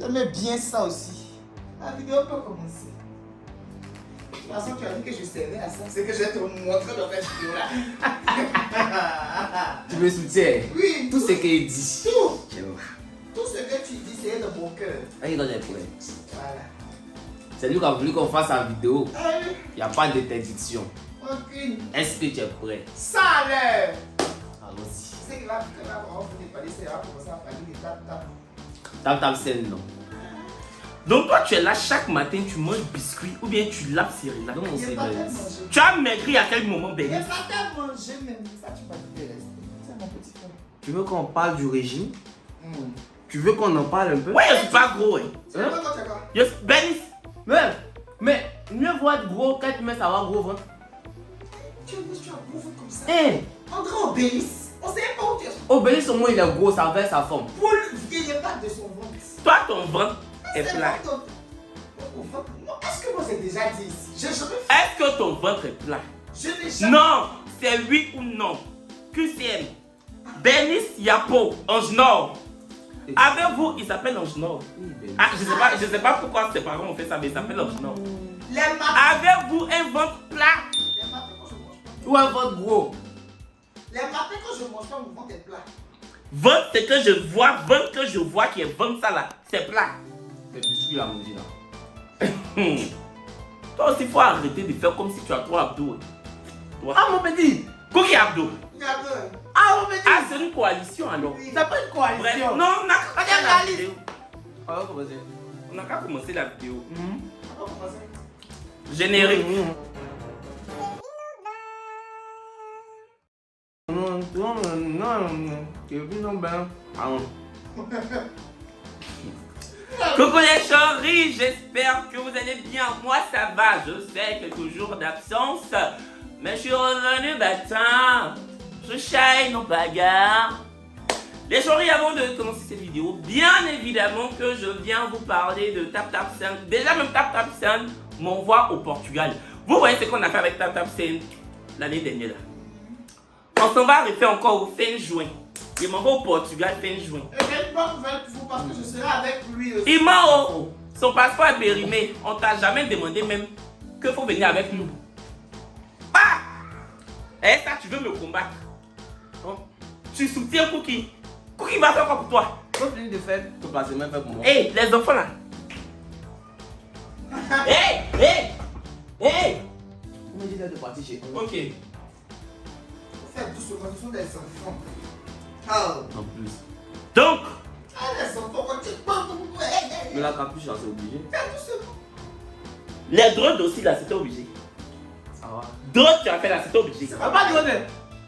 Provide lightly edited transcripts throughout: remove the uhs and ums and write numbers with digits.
J'aimais bien ça aussi. La vidéo peut commencer. De toute façon, tu as dit que je servais à ça. C'est que je vais te montrer dans cette vidéo-là. Tu me soutiens? Oui. Tout ce qu'il dit. Tout. Tout ce que tu dis, c'est de mon cœur. Ah, il donne les points. Voilà. C'est lui qui a voulu qu'on fasse la vidéo. Allez. Il n'y a pas d'interdiction. Aucune. Est-ce que tu es prêt? Ça a l'air. Allons-y. C'est que là, vraiment, vous n'êtes pas laissé, ça va commencer à faire des tap-tap. Tap scène, non. Donc toi tu es là chaque matin, tu manges biscuit ou bien tu laves Cyril. Non, Il c'est n'est pas Bélis. manger. Tu as maigri à quel moment, Il Bélis? n'est pas qu'à manger, même. Ça, tu vas te rester. C'est mon petit frère. Tu veux qu'on parle du régime? Tu veux qu'on en parle un peu? Ouais, je suis pas gros, hein. C'est quoi quand tu as quoi? Bélis. Mais mieux vaut être gros qu'être mince avoir gros ventre. Tu as gros ventre comme ça. Eh! André Obélis. On sait pas où tu es. Obélis au moins il est gros, ça fait sa forme. Pour le vieillir pas de son ventre. Toi ton ventre est C'est plat. pas ton- Non, est-ce que moi j'ai déjà dit ici? J'ai jamais fait. Est-ce que ton ventre est plat? Je n'ai jamais. Non, c'est oui ou non. QCM. Bélis Yapo, Ange Nord. Avec vous, il s'appelle Ange Nord. Ah, je sais pas pourquoi ses parents ont fait ça, mais il s'appelle Ange Nord. Les matins. Avec vous, un ventre plat Les matins quand je mange pas. ou un ventre gros? Les matins quand je mange pas, mon ventre est plat. Ventre, c'est que je vois qui est ventre ça là, c'est plat. C'est biscuit à manger là. Toi aussi, il faut arrêter de faire comme si tu as trois abdos. Toi. Ah mon petit, Cookie abdos. Regarde. Ah mon petit. Ah, c'est une coalition alors. Oui. C'est pas une coalition. Bref, non, on n'a qu'à commencer la vidéo. On n'a qu'à commencer la vidéo. On va commencer. Générique. Coucou les chéris, j'espère que vous allez bien. Moi ça va, je sais, quelques jours d'absence, mais je suis revenu bâtard. Je shine nos bagarres. Les chéris, avant de commencer cette vidéo, bien évidemment que je viens vous parler de TapTapSend. Déjà même TapTapSend m'envoie au Portugal. Vous voyez ce qu'on a fait avec TapTapSend l'année dernière là. On s'en va refaire encore au fin juin. Il m'envoie au Portugal fin juin. Et quelle bonne nouvelle pour vous parce que je serai avec lui aussi. Il m'a son passeport est périmé. On t'a jamais demandé même qu'il faut venir avec nous. Ah! Eh ça tu veux me combattre? Tu soutiens Cookie. Cookie va faire quoi pour toi? Quand tu finis de faire ton placement, fais pour moi. Hey, les enfants là. Hey! On me dit de partir chez eux. Ok. Faites doucement, ce sont des enfants. Ah. En plus. Donc, Ah, les enfants, quand tu Mais la capuche, là, c'est obligé. fais doucement. les drones aussi là, c'était obligé. Ça va. Drones tu as fait là, c'était obligé. C'est On va pas donner.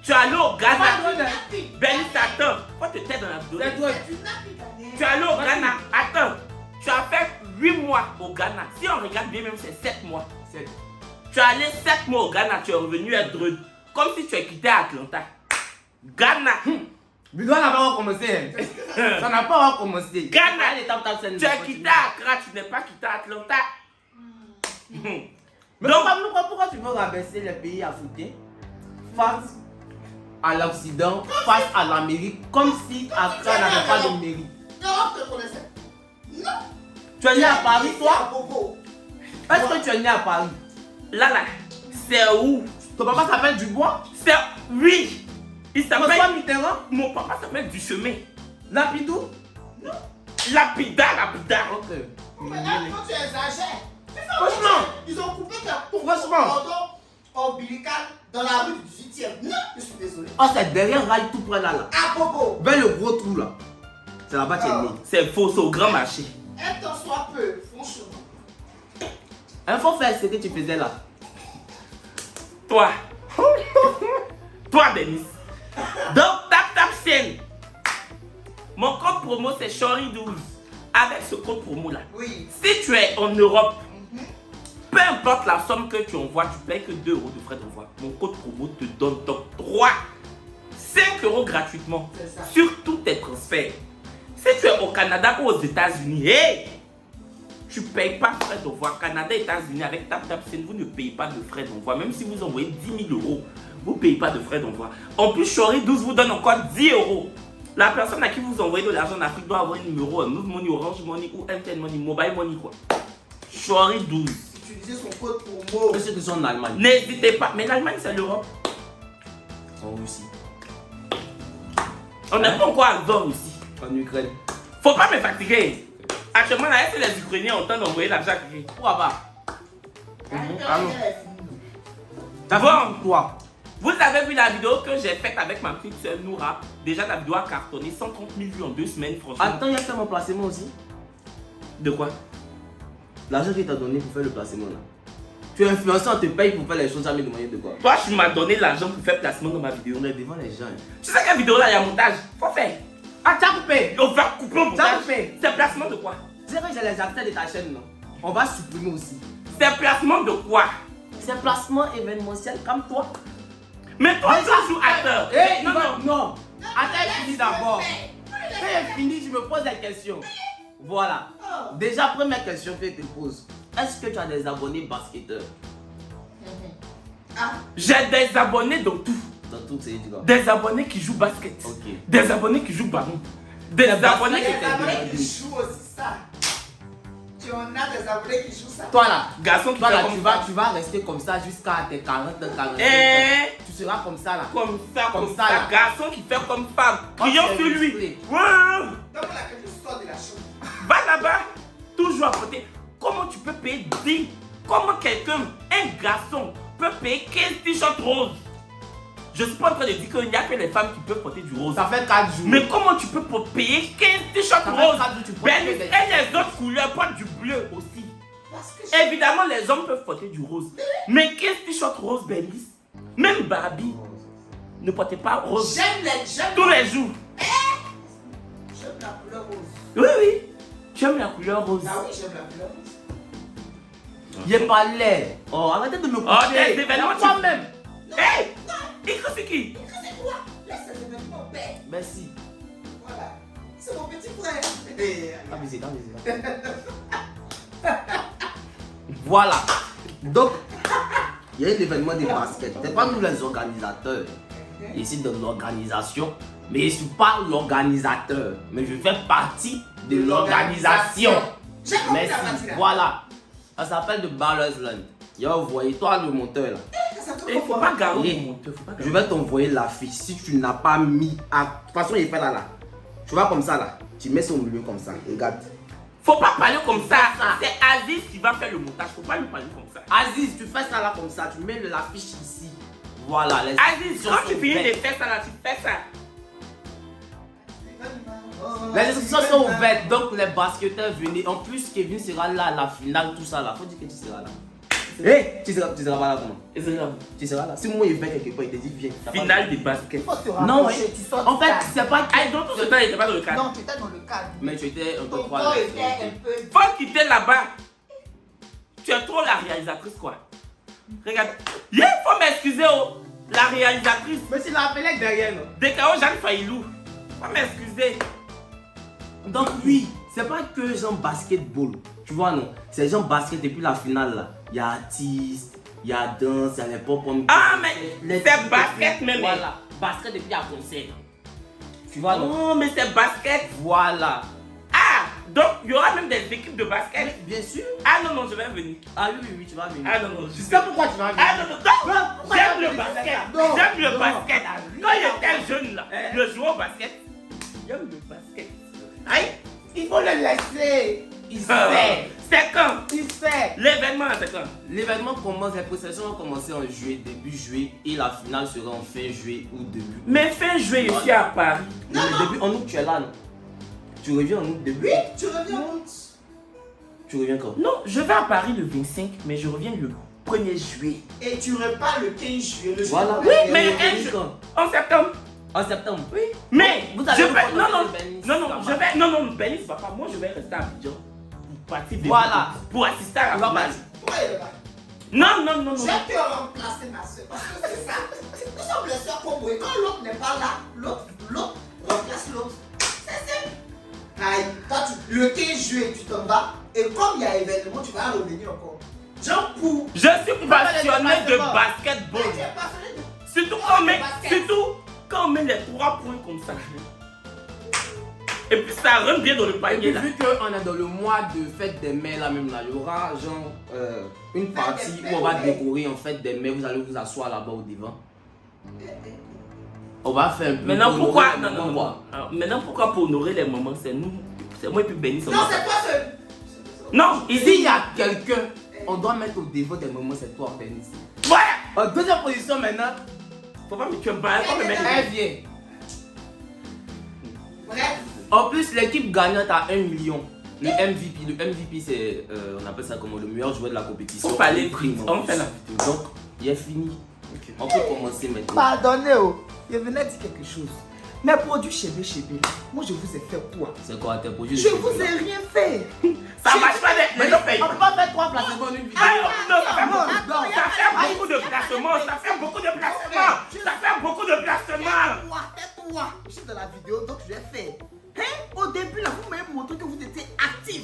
Tu es allé au On Ghana. va donner. Bélis, attends. Faut te taire dans la vidéo. C'est toi. Tu n'as plus gagné. Tu es allé au Ghana. Attends. Tu as fait 8 mois au Ghana. Si on regarde bien, même c'est 7 mois. Tu es allé 7 mois au Ghana. Tu es revenu être drone. Comme si tu es quitté Atlanta. Ghana. Bidon n'a pas encore commencé. Ça n'a pas encore commencé. Ghana. Allez, tape, Tu es quitté Accra. Tu n'es pas quitté Atlanta. Mais Donc, pourquoi tu veux rabaisser les pays africains face à l'Occident, face à l'Amérique, comme si Accra n'avait pas de mérite? Non, on te connaissait. Non. Tu es né à Paris, À toi? Bobo. Est-ce que tu es né à Paris? là, c'est où? Ton papa s'appelle Dubois? C'est. Oui. Il François s'appelle. Mitterrand? Mon papa s'appelle Duchemin. Lapidou? Lapida. Ok. Mais quand tu exagères. Franchement. Ils ont coupé ta peau. Franchement. Cordon ombilical dans la rue du 18e. Non, je suis désolé. Oh, c'est derrière rail tout près là. À Bobo. Vers le gros trou là. C'est là-bas que tu es né. C'est faux, c'est au grand marché. Un temps soit peu, franchement. Il faut faire ce que tu faisais là. Toi. Toi, Denis. Donc, TapTapSend. Mon code promo, c'est Chori12. Avec ce code promo là. Oui. Si tu es en Europe, peu importe la somme que tu envoies, tu payes que 2 € de frais d'envoi. Mon code promo te donne donc 5 € gratuitement C'est ça. sur tous tes transferts. Si tu es au Canada ou aux États-Unis, hey, tu ne payes pas de frais d'envoi. Canada et États-Unis avec TapTapSend, vous ne payez pas de frais d'envoi. Même si vous envoyez 10 000 €, vous ne payez pas de frais d'envoi. En plus, Chori12 vous donne encore 10 €. La personne à qui vous envoyez de l'argent en Afrique doit avoir un numéro, Move Money, Orange Money ou MTN Money, Mobile Money quoi. Chouari 12. Utilisez son code promo. Que ceux qui sont en Allemagne. N'hésitez pas, mais l'Allemagne c'est l'Europe. En Russie. On n'est pas encore à Gor aussi. En Ukraine. Faut pas me fatiguer. Actuellement, là, est-ce que les Ukrainiens ont le temps d'envoyer l'argent à quelqu'un? Pourquoi pas? Allô. D'abord, Toi. vous avez vu la vidéo que j'ai faite avec ma petite soeur Noura. Déjà, la vidéo a cartonné 130 000 vues en 2 semaines, franchement. Attends, il y a fait mon placement aussi. De quoi? L'argent qu'il t'a donné pour faire le placement là. Tu es influenceur, on te paye pour faire les choses, jamais demander de quoi. Toi, tu m'as donné l'argent pour faire placement dans ma vidéo. On est devant les gens. Tu sais quelle vidéo là, il y a montage? Faut faire. Ah, tu as coupé. On va couper au montage. coupé. C'est placement de quoi? C'est vrai que j'ai les acteurs de ta chaîne, non? On va supprimer aussi. C'est placement de quoi? C'est placement événementiel comme toi. Mais toi, tu joues acteur. Hé, Non, non. non. Attends, je finis d'abord. Quand j'ai fini, je me pose des questions. Voilà. Déjà, première question que je te pose. Est-ce que tu as des abonnés basketteurs? J'ai des abonnés dans tout. Dans tout, c'est du gars. Des abonnés qui jouent basket. Ok. Des abonnés qui jouent ballon. Des abonnés Les qui... abonnés qui jouent aussi ça. Tu en as des abonnés qui jouent ça. Toi là, Garçon qui toi, fait là comme tu vas rester comme ça jusqu'à tes 40, 45 ans. Eh, Tu seras comme ça là. comme Comme ça, ça, là. garçon qui fait comme femme, criant c'est sur lui. musclé. Ouais. Donc là que je sors de la chambre. Va là-bas, toujours à côté. Comment tu peux payer 10? Comment quelqu'un, un garçon, peut payer 15 t-shirts roses? Je suis pas en train de dire qu'il n'y a que les femmes qui peuvent porter du rose. Ça fait 4 jours. Mais comment tu peux payer 15 t-shirts Ça fait roses? 4 jours, tu portes Ben, que et des- les autres couleurs portent du bleu aussi. Parce que Évidemment, les hommes peuvent porter du rose. Mais 15 t-shirts roses, Bélis, même Barbie ne portait pas rose j'aime tous les jours. J'aime la couleur rose. Oui, oui. J'aime la couleur rose. Ah oui, j'aime la couleur rose. J'ai pas l'air. Oh, arrêtez de me couper. Oh, des événements, tu- toi-même. Hé! Ikra, c'est qui? C'est quoi? Laisse ces événements en paix. Merci. Voilà. C'est mon petit frère. Et, Amusez. Voilà. Donc, il y a un événement de basket. C'est pas nous les organisateurs. Ici de l'organisation. Mais je ne suis pas l'organisateur. Mais je fais partie de l'organisation. J'ai compris Merci. la partie là. Voilà. Ça s'appelle de Baller's Land. Yo, vous voyez, toi le monteur là. Ça te Il faut comprend pas garer Eh, mon monteur, faut pas Je garer. vais t'envoyer l'affiche si tu n'as pas mis. À... De toute façon, il fait là. Tu vas comme ça là. Tu mets ça au milieu comme ça. Regarde. Faut pas parler comme ça. C'est Aziz qui va faire le montage. Faut pas lui parler comme ça. Aziz, tu fais ça là comme ça. Tu mets l'affiche ici. Voilà. Les Aziz, instructions quand tu sont finis de ouvertes. faire ça là, tu fais ça. Les instructions sont ouvertes. Donc, les basketteurs venez. En plus, Kevin sera là à la finale, tout ça là. Faut dire que tu seras là. Hé, tu seras pas là comment? Et c'est là. Tu seras là. Si moi il vient quelque part, il te dit viens. T'as pas Finale des baskets. Faut te Non, rapprocher, tu sors en du fait, cadre. c'est pas Ah, donc tout ce temps, il n'était pas dans le cadre. Non, tu étais dans le cadre. Mais tu étais un peu Ton trop corps à l'aise. était un peu. Faut quitter là-bas. Tu es trop la réalisatrice, quoi. Regarde. Il faut m'excuser, oh. La réalisatrice. Mais c'est la appelé derrière, non? Des chaos, Jeanne Faïlou. Faut m'excuser. Donc oui, c'est pas que genre basketball, tu vois non, c'est genre basket depuis la finale là. Il y a artistes, il y a danse, il y a les pop-up. Ah, mais c'est basket même. Voilà, basket depuis la concert. Tu vois non? Oh, mais c'est basket. Voilà. Ah, donc il y aura même des équipes de basket. Bien sûr. Ah non, non, je vais venir. Ah oui, tu vas venir. Ah non, non, je Tu sais sais pourquoi tu vas venir? Ah non, non, non. Pourquoi J'aime tu le vas venir? basket. Non, J'aime le non. basket. Quand j'étais jeune là, je jouais au basket. J'aime le basket. Aïe, Il faut le laisser. Il Ah, sait. c'est quand? Il sait. L'événement, c'est quand? L'événement commence, les processions vont commencer en juillet, début juillet, et la finale sera en fin juillet ou début août. Mais fin juillet, je suis à Paris. Non, mais début en août, tu es là, non? Tu reviens en août, début Oui, août. tu reviens en août. Tu reviens quand? Non, je vais à Paris le 25, mais je reviens le 1er juillet. Et tu repars le 15 juillet. Le Voilà. jour Oui, où- mais Et un reviens jour- quand? En septembre. En septembre. Oui. Mais Vous je allez vais. vous Non, contenter non, de Benis, non, non, là-bas. je vais. Non, non, Benis va pas. Moi, je vais rester à Abidjan pour participer. Voilà. Pour assister à Tu la vas finale. partir. Pourquoi il est là? Non, non, non, non. Je vais te remplacer ma soeur. Parce que c'est ça. Nous sommes les soeurs comme vous. Et quand l'autre n'est pas là, l'autre remplace l'autre. C'est simple. Aïe, toi, le 15 juillet, tu t'en vas. Et comme il y a événement, tu vas revenir encore. Genre pour. Je suis passionné de basketball. Tu es passionné de- Surtout quand on met, Basket. surtout quand on met les 3 points comme ça. Et puis ça rentre bien dans le Et panier puis, là. vu qu'on est dans le mois de fête des mères là même là, il y aura genre une partie où on va décorer en fait des mères, vous allez vous asseoir là-bas au devant. On va faire un peu. Maintenant pour pourquoi honorer les non, non, mamans, non. Alors, maintenant pourquoi pour honorer les mamans, c'est nous, c'est moi et puis Benny. Non, c'est toi seul. Non, quoi. S'il y a quelqu'un, on doit mettre au devant des mamans, c'est toi, Denis. voilà. En deuxième position maintenant, Faut pas me tuer mal, faut pas me mettre. elle vient. Bref. En plus, l'équipe gagnante a 1 million. Le MVP, c'est, on appelle ça comme le meilleur joueur de la compétition. Faut pas aller prime. vite, on fait la vidéo. Donc, il est fini. On peut commencer maintenant. Pardonnez, oh. Je venais dire quelque chose. Mes produits Chébé, moi je vous ai fait quoi? C'est quoi tes produits? Je vous ai rien fait. Ça marche pas, mais non, paye. On peut pas faire 3 placements en une vidéo. Non, ça fait beaucoup. Attends, Ça fait beaucoup de placements, ça fait beaucoup de placements. Ça fait beaucoup de placements. Tais-toi. Je suis dans la vidéo, donc je l'ai fait. Hein? Au début, là, vous m'avez montré que vous étiez actif.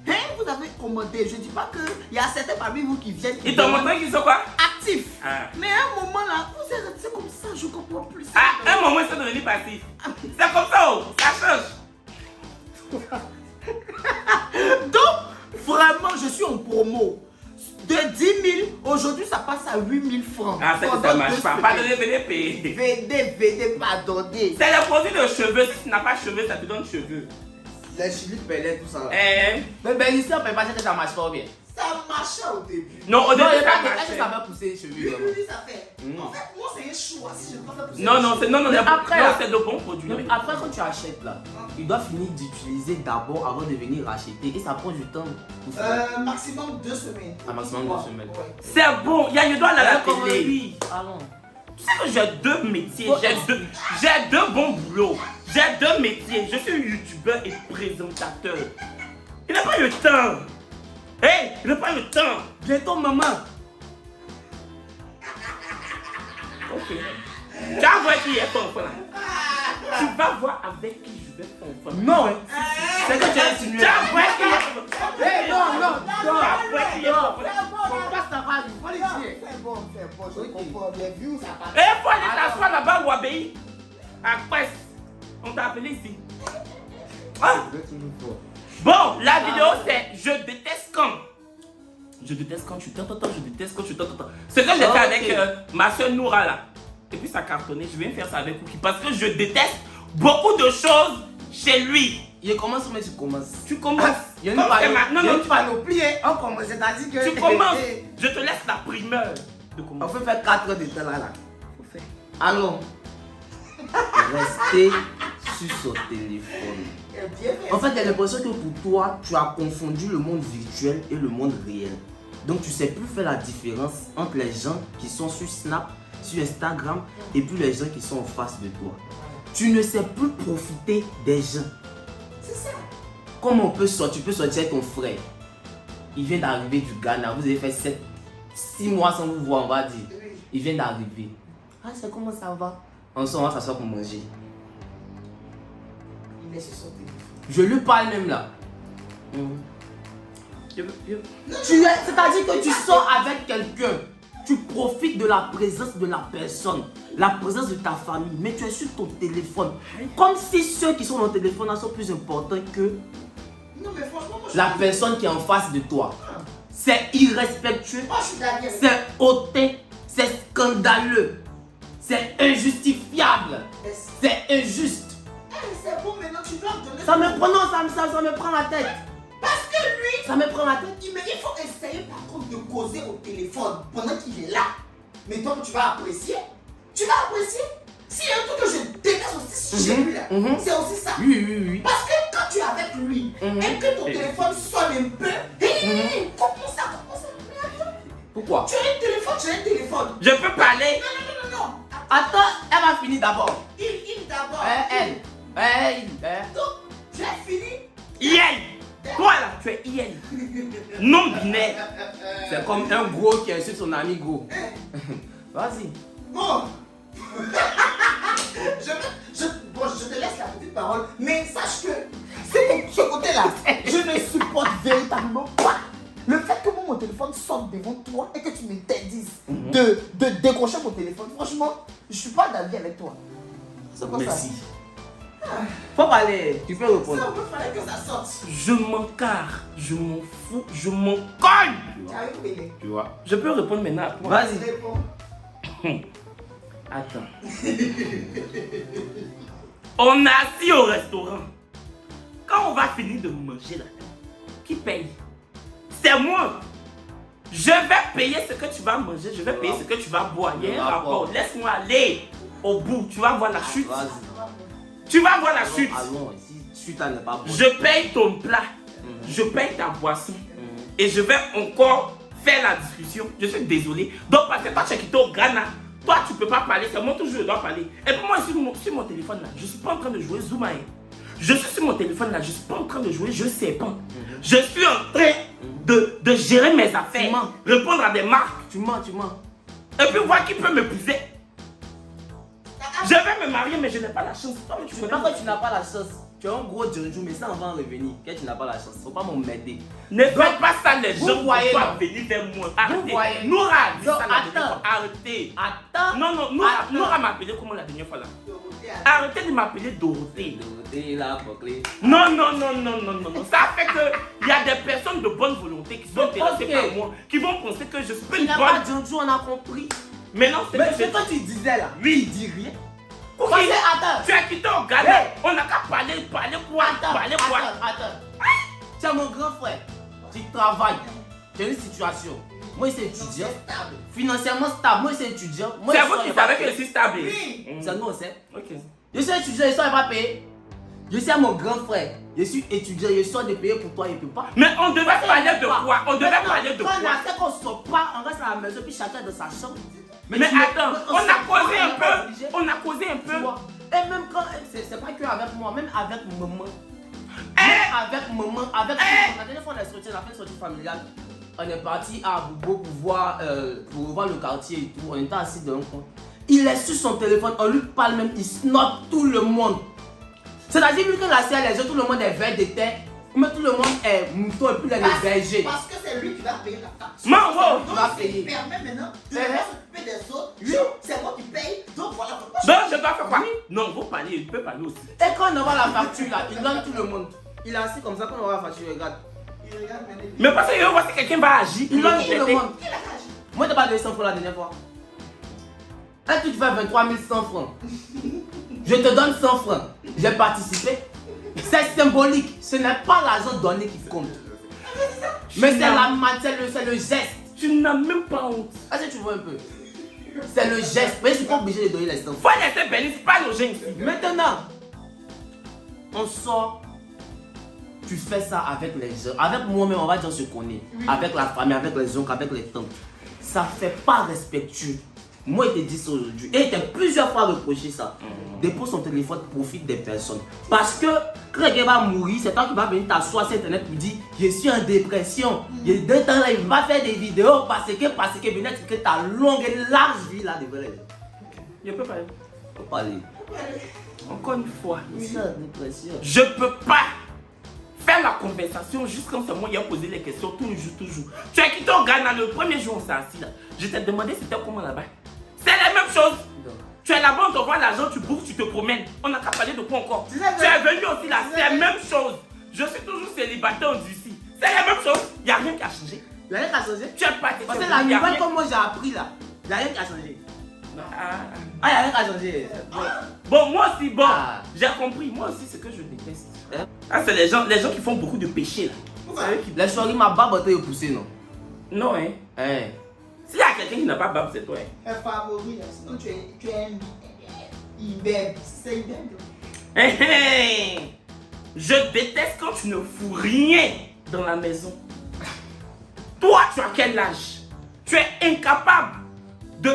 Hein? Vous avez commandé. Je dis pas qu'il y a certains parmi vous qui viennent. Ils t'ont montré qu'ils sont quoi? actifs. Ah. Mais à un moment là, vous êtes resté comme ça, je comprends plus. À un moment, ils sont devenus passifs. C'est comme ça, oh, ça change. Donc, vraiment, je suis en promo. De 10 000, aujourd'hui ça passe à 8 000 francs. Ah, c'est que ça Pendant marche 2 pas. semaines. Pardonnez, venez payer. Venez, pardonnez. C'est le produit de cheveux. Si tu n'as pas de cheveux, ça te donne cheveux. Les chiliques Pellet, tout ça là. Eh. Mais ben ici, on peut pas dire que ça marche pas bien. Ça marchait au début. Non, au Non, début, il y a ça Ah, pas de. Est-ce que marchait. ça va pousser les cheveux Oui, vraiment? oui, ça fait. En fait, moi, c'est un choix. Si je préfère pousser. Non, non, c'est non, non, Mais non, après, non, là- c'est de bons produits. Non, mais après, quand tu achètes là, il doit finir d'utiliser d'abord avant de venir racheter. Et ça prend du temps pour faire. Maximum 2 semaines. Un maximum de semaines. Ouais. C'est bon, il y a une doigt à la Comme télé. lui. Allons. Tu sais que j'ai 2 métiers, j'ai deux bons boulots. J'ai 2 métiers. Je suis youtubeur et présentateur. Il n'a pas eu le temps. Hey, il n'a pas eu le temps. Bientôt, maman. Ok. Tu vas voir qui est ton enfant là. Tu vas voir avec qui je vais ton enfant. Non, c'est que tu as insinué. Tu vas voir qui est ton enfant. Hey, non, non, Tu vas voir qui est ton enfant. Faut pas s'avoir, il faut les dire. C'est bon, je comprends. Les views, ça passe. Et il faut aller t'asseoir là-bas ou obéir. À Quest. On t'a appelé ici. Ah. Bon, la vidéo c'est je déteste quand. Je déteste quand tu t'entends, je déteste quand tu t'entends. Ce que j'ai fait avec ma soeur Noura là. Et puis ça cartonnait, je viens faire ça avec Cookie parce que je déteste beaucoup de choses chez lui. Il commence, mais tu commences. Tu commences. Il y a Comme c'est ma- non, non, panoplie, hein. On commence, c'est-à-dire que. tu commences. Je te laisse la primeur de On commencer. peut faire 4 heures de temps là. Allons. Restez sur son téléphone. En fait, il y a l'impression que pour toi, tu as confondu le monde virtuel et le monde réel. Donc, tu sais plus faire la différence entre les gens qui sont sur Snap, sur Instagram, et puis les gens qui sont en face de toi. Tu ne sais plus profiter des gens. C'est ça. Comment on peut sortir? Tu peux sortir avec ton frère. Il vient d'arriver du Ghana. Vous avez fait 6 mois sans vous voir, on va dire. Il vient d'arriver. Ah, c'est comment ça va? On va s'asseoir pour manger. Il est sur son téléphone. Je lui parle même là. C'est-à-dire que tu sors avec quelqu'un. Tu profites de la présence de la personne, la présence de ta famille, mais tu es sur ton téléphone. Comme si ceux qui sont dans ton téléphone là sont plus importants que Non, mais franchement, moi, je la personne qui est en face de toi. C'est irrespectueux, Moi, je suis d'accord. c'est hautain, c'est scandaleux, c'est injustifiable, c'est injuste. C'est bon, maintenant tu dois me donner. Ça me prend, non, ça me prend la tête. Parce que lui, Ça me prend la tête. mais il faut essayer par contre de causer au téléphone pendant qu'il est là. Mais toi, tu vas apprécier. Tu vas apprécier. S'il y a un truc que je déteste aussi chez lui là, c'est aussi ça. Oui. Parce que quand tu es avec lui et que ton téléphone sonne un peu, comment ça. Mais attends, Pourquoi? tu as un téléphone. Je peux parler. Non. Attends, elle va finir d'abord. Il d'abord. Elle. Donc, tu as fini. IL. Toi là, tu es IL. Non binaire. C'est comme un gros qui insulte son ami gros. Vas-y. Bon. je te laisse la petite parole, mais sache que c'est ce côté-là, je ne supporte véritablement pas le fait que mon téléphone sorte devant toi et que tu m'interdises de décrocher mon téléphone. Franchement, je suis pas d'avis avec toi. C'est pas Merci. ça. Faut parler, tu peux Ça, répondre. il fallait que ça sorte. Je m'en carre, je m'en fous, je m'en cogne. Carré Bélé. Tu vois. Je peux répondre maintenant à toi. Vas-y. Réponds. Attends. On est assis au restaurant. Quand on va finir de manger là, qui paye? C'est moi. Je vais payer ce que tu vas manger, je vais payer ce que tu vas boire. Il y a un rapport. Laisse-moi aller au bout. Tu vas voir la chute. Vas-y. Tu vas voir la chute. Allons, si chute n'est pas bonne. Je paye ton plat. Je paye ta boisson. Et je vais encore faire la discussion. Je suis désolé. Donc, parce que toi, tu es quitté au Ghana. Toi, tu ne peux pas parler. C'est moi toujours je dois parler. Et pour moi, sur mon téléphone là, je ne suis pas en train de jouer Zoomae. Je suis sur mon téléphone là, je ne suis pas en train de jouer Je sais pas. Je suis en train de gérer mes affaires. Répondre à des marques. Tu mens, tu mens. Et puis voir qui peut m'épouser. Je vais me marier, mais je n'ai pas la chance. Toi, mais tu C'est peux pas pas que tu n'as pas la chance. Tu as un gros Djonjou, mais ça, on va en revenir. Que tu n'as pas la chance. Faut pas m'aider. Ne faites pas ça, les vous gens voyez, doivent non. venir vers moi. Arrêtez. voyez. Noura a dit Non, ça la dernière attends. fois. Arrêtez. Attends. Non, non, Noura m'a appelé comment la dernière fois là? Arrêtez de m'appeler Dorothée. Dorothée, là, pour clé. Non, non, non, non, non, non, non. Ça fait qu'il y a des personnes de bonne volonté qui sont intéressées Ok. par moi, qui vont penser que je suis Tu une n'as pas bonne. Djonjou, on a compris. Mais non, c'est Mais que ce que tu disais là, Oui. il dit rien. Ok. Parce que, attends. Tu as quitté au Ghana. Hey. On n'a qu'à parler quoi? Parler quoi? Attends. Tu es mon grand frère. Tu travailles. Tu as une situation. Moi, c'est étudiant. Financièrement stable. Moi, c'est étudiant. Moi, C'est je vous suis qui pas savez que payé. je suis stable. Oui. Mm. Ça, nous, on sait. Ok. Je suis étudiant, je suis pas payé. Je suis mon grand frère. Je suis étudiant, je suis de payer pour toi, il peut pas. Mais on devait parler de quoi? On devait parler de Quand on quoi? a fait qu'on sort pas, on reste à la maison, puis chacun dans sa chambre. Mais tu- attends, on a sort pas, causé un on est pas peu. obligé. On a causé un Tu peu. vois. Et même quand, c'est pas que avec moi, même avec maman. Eh. Même avec maman, avec Eh. la dernière fois on a sorti, on a fait une sortie familiale. On est parti à Bobo pour voir le quartier et tout. On était assis dans un coin. Il est sur son téléphone, on lui parle même, il snob tout le monde. C'est-à-dire vu que la CL, les autres, tout le monde est vert de terre, mais tout le monde est mouton et puis il est berger. Parce que c'est lui qui va payer la facture. Mango. Tu vas Donc, payer. il permet maintenant de Eh. s'occuper des autres. Oui. C'est moi qui paye. Donc voilà. Donc je dois faire quoi? Non, vous parlez, il peut parler aussi. Et quand on envoie la facture là, il donne tout le monde. Il est assis comme ça, quand on envoie la facture, il regarde. Il regarde maintenant. Mais parce que je vois si quelqu'un va agir. Il me donne tout le compléter. monde. Qui l'a agi? Moi, t'as pas donné 100 francs la dernière fois. Un truc fait 23 100 francs. Je te donne 100 francs. J'ai participé. C'est symbolique. Ce n'est pas l'argent donné qui compte. Mais c'est la matière, c'est le geste. Tu n'as même pas honte. Est-ce que tu vois un peu? C'est le geste. Mais je suis pas obligé de donner les 100 francs. Faut laisser Béni, c'est pas nos gens ici. Maintenant, on sort. Tu fais ça avec les gens. Avec moi-même, on va dire on se connaît. Avec la famille, avec les oncles, avec les tantes. Ça fait pas respectueux. Moi, il te dit ça aujourd'hui. Et il t'a plusieurs fois reproché ça. Dépose son téléphone, profite des personnes. Parce que quand quelqu'un va mourir, c'est toi qui vas venir t'asseoir sur internet pour dire je suis en dépression. Il y a 2 temps là, il va faire des vidéos parce que venir expliquer ta longue et large vie là devant les gens. Je peux parler. Faut parler. Encore une fois. C'est ça, dépression. Je peux pas faire la conversation juste comme c'est moi qui a posé les questions toujours. Tu as quitté au Ghana le premier jour, on s'est assis là. Je t'ai demandé c'était comment là-bas. C'est la même chose. Tu es là-bas, on te voit l'argent, tu bourses, tu te promènes. On n'a qu'à parler de quoi encore? Tu es venu aussi là, c'est la même chose. Je suis toujours célibataire d'ici. C'est la même chose. Il n'y a rien qui a changé. Il n'y a rien qui a changé. Tu es parti. Parce tu que es la venu, il y a nouvelle rien. comme moi j'ai appris là, il n'y a rien qui a changé. Ah. Ah, il n'y a rien qui a changé. Bon, moi aussi, bon, Ah. j'ai compris. Moi aussi, c'est que je déteste. Hein? Ah, c'est les gens qui font beaucoup de péchés là. C'est eux qui- Les soirées, ma barbe était poussée, non? Non, hein. Hein? S'il y a quelqu'un qui n'a pas barbe, c'est toi. Hein. Un favori, là. Sinon tu es un Ibeb. C'est Ibeb. Hé, hé. Je déteste quand tu ne fous rien dans la maison. Toi, tu as quel âge? Tu es incapable de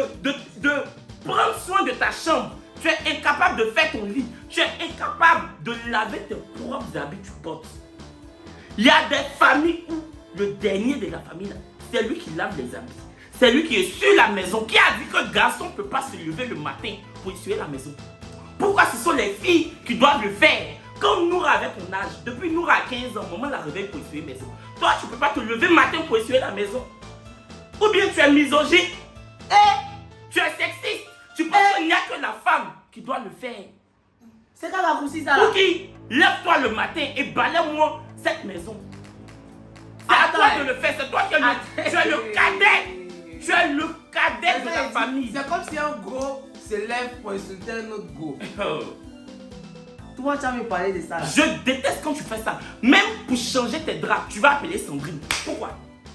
prendre soin de ta chambre. Tu es incapable de faire ton lit. Tu es incapable de laver tes propres habits que tu portes. Il y a des familles où le dernier de la famille, là, c'est lui qui lave les habits. C'est lui qui est sur la maison, qui a dit que le garçon ne peut pas se lever le matin pour essuyer la maison. Pourquoi ce sont les filles qui doivent le faire? Comme Noura avec ton âge, depuis Noura a 15 ans, maman la réveille pour essuyer la maison. Toi, tu ne peux pas te lever le matin pour essuyer la maison. Ou bien tu es misogyne. Tu es sexiste. Tu penses qu'il n'y a que la femme qui doit le faire. C'est quel raccourci ça là? Cookie, lève-toi le matin et balaye-moi cette maison. C'est à Attends. toi de le faire, c'est toi qui es le cadet. Tu es le cadet de la famille. C'est comme si un gros se lève pour insulter un autre gros. Toi, tu as me parlé de ça là. Je déteste quand tu fais ça. Même pour changer tes draps, tu vas appeler Sandrine. Pourquoi?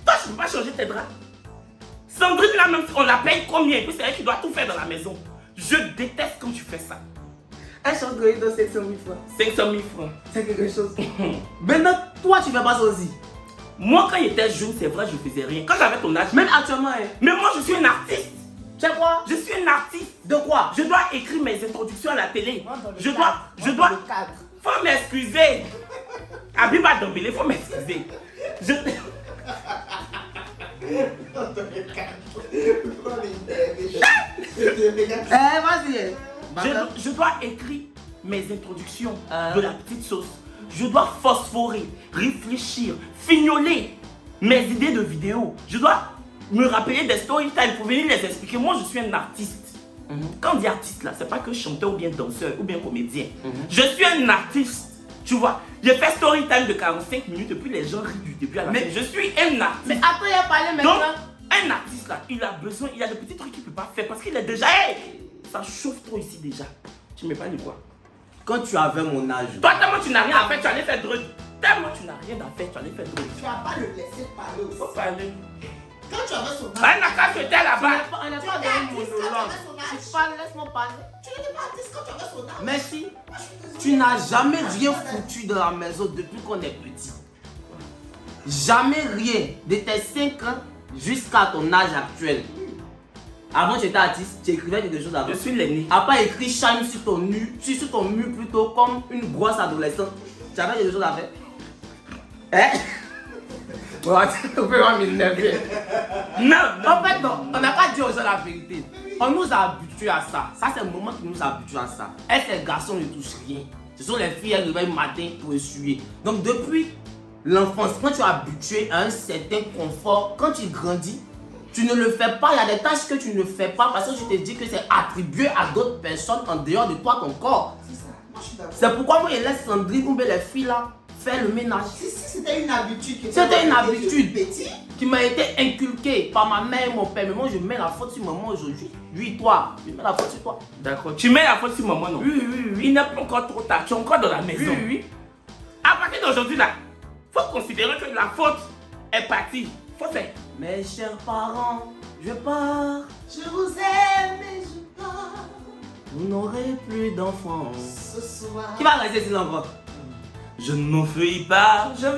Toi, tu ne peux pas changer tes draps. Sandrine, là même, on la paye combien? Et puis c'est elle qui doit tout faire dans la maison. Je déteste quand tu fais ça. Un short de 500 000 francs. 500 000 francs. C'est quelque chose. Maintenant, toi, tu fais pas ça aussi. Moi, quand j'étais jeune, c'est vrai, je faisais rien. Quand j'avais ton âge, Même actuellement, hein. mais moi, je suis un artiste. Tu sais quoi? Je suis un artiste. De quoi? Je dois écrire mes introductions à la télé. Dans le Je cadre. dois. Dans le cadre. Faut m'excuser. Abiba Dombele, faut m'excuser. Je. Vas-y. Je dois écrire mes introductions de la petite sauce. Je dois phosphorer, réfléchir, fignoler mes idées de vidéos. Je dois me rappeler des story time pour venir les expliquer. Moi, je suis un artiste. Quand on dit artiste là, c'est pas que chanteur ou bien danseur ou bien comédien. Je suis un artiste. Tu vois, j'ai fait story time de 45 minutes et puis les gens rient du début à la fin. Je suis un artiste. Mais après, il a parlé Donc, maintenant. un artiste là, il a besoin, il y a des petits trucs qu'il ne peut pas faire parce qu'il est déjà. Hey, ça chauffe trop ici déjà. Tu me parles de quoi? Quand tu avais mon âge. Toi, tellement tu n'as rien à faire, tu allais faire drôle. Tellement tu n'as rien à faire, tu allais faire drôle. Tu vas pas le laisser parler aussi. Faut parler. Quand tu avais son âge, Ah, n'a qu'à se taire là-bas. On n'a Tu pas étais de artiste quand tu monologue. avais son âge. Tu parles, laisse-moi parler. tu n'étais pas artiste quand tu avais son âge. Merci. Moi, je suis désolée. Tu n'as jamais rien foutu dans la maison depuis qu'on est petit. Jamais rien. De tes 5 ans jusqu'à ton âge actuel. Avant, tu étais artiste, tu écrivais quelque chose avant. Je suis l'aîné. À part écrit shine sur ton mur plutôt comme une grosse adolescente. Tu avais quelque chose à faire. Hein? On peut pas m'énerver. Non, En fait, non, on n'a pas dit aux gens la vérité. On nous a habitués à ça. Ça, c'est le moment qui nous a habitués à ça. Elles, ces garçons ne touchent rien. Ce sont les filles, elles réveillent le matin pour essuyer. Donc, depuis l'enfance, quand tu es habitué à un certain confort, quand tu grandis, tu ne le fais pas. Il y a des tâches que tu ne fais pas parce que tu te dis que c'est attribué à d'autres personnes en dehors de toi, ton corps. C'est ça. Moi, je suis d'accord. C'est pourquoi moi, je laisse Sandrine ou bien les filles là faire le ménage. Si c'était une habitude. qui était C'était une depuis habitude. Petit. Qui m'a été inculquée par ma mère et mon père. Mais moi, je mets la faute sur maman aujourd'hui. Lui, toi, je mets la faute sur toi. d'accord. Tu mets la faute sur maman, non? Oui, oui, oui. Il n'est pas encore trop tard. Tu es encore dans la maison. Oui, oui. À partir d'aujourd'hui, là, faut considérer que la faute est partie. Faut faire. Mes chers parents, je pars. Je vous aime et je pars Vous n'aurez plus d'enfants. ce soir. Qui va rester ici l'enfant? Je ne m'enfuis pas, je vais.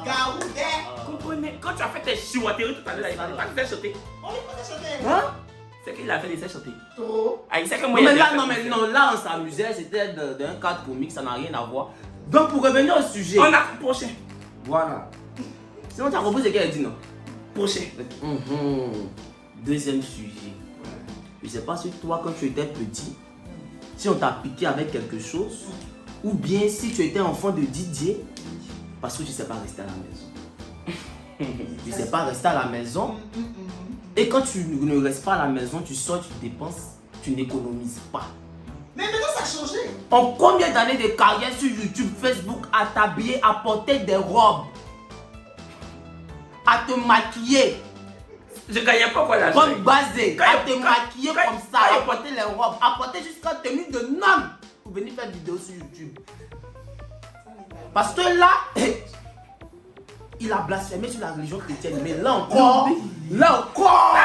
Gaoudé. Comprenez, quand tu as fait tes chouatteries tout à l'heure, il fallait pas te faire chanter. On lui fait chanter. Hein? C'est qu'il a fait des chanter. Trop. Ah, il sait que Non, moi, il a mais là, fait non, mais musique. non, là, on s'amusait. C'était d'un cadre comique, ça n'a rien à voir. Donc, pour revenir au sujet. On a prochain. Voilà. Sinon, tu as compris ce qu'elle dit, non? Prochain. Deuxième sujet. Je sais pas si toi, quand tu étais petit, si on t'a piqué avec quelque chose, ou bien si tu étais enfant de Didier, parce que tu ne sais pas rester à la maison. Tu ne sais pas rester à la maison. Et quand tu ne restes pas à la maison, tu sors, tu dépenses, tu n'économises pas. Mais maintenant, ça a changé. En combien d'années de carrière sur YouTube, Facebook, à t'habiller, à porter des robes, à te maquiller, Je gagnais pas quoi l'argent. comme basé, Quand- à te quand- maquiller quand- comme ça, quand- à porter les robes, à porter jusqu'à tenue de nonne pour venir faire des vidéos sur YouTube. Parce que là, il a blasphémé sur la religion chrétienne, mais là encore, là encore,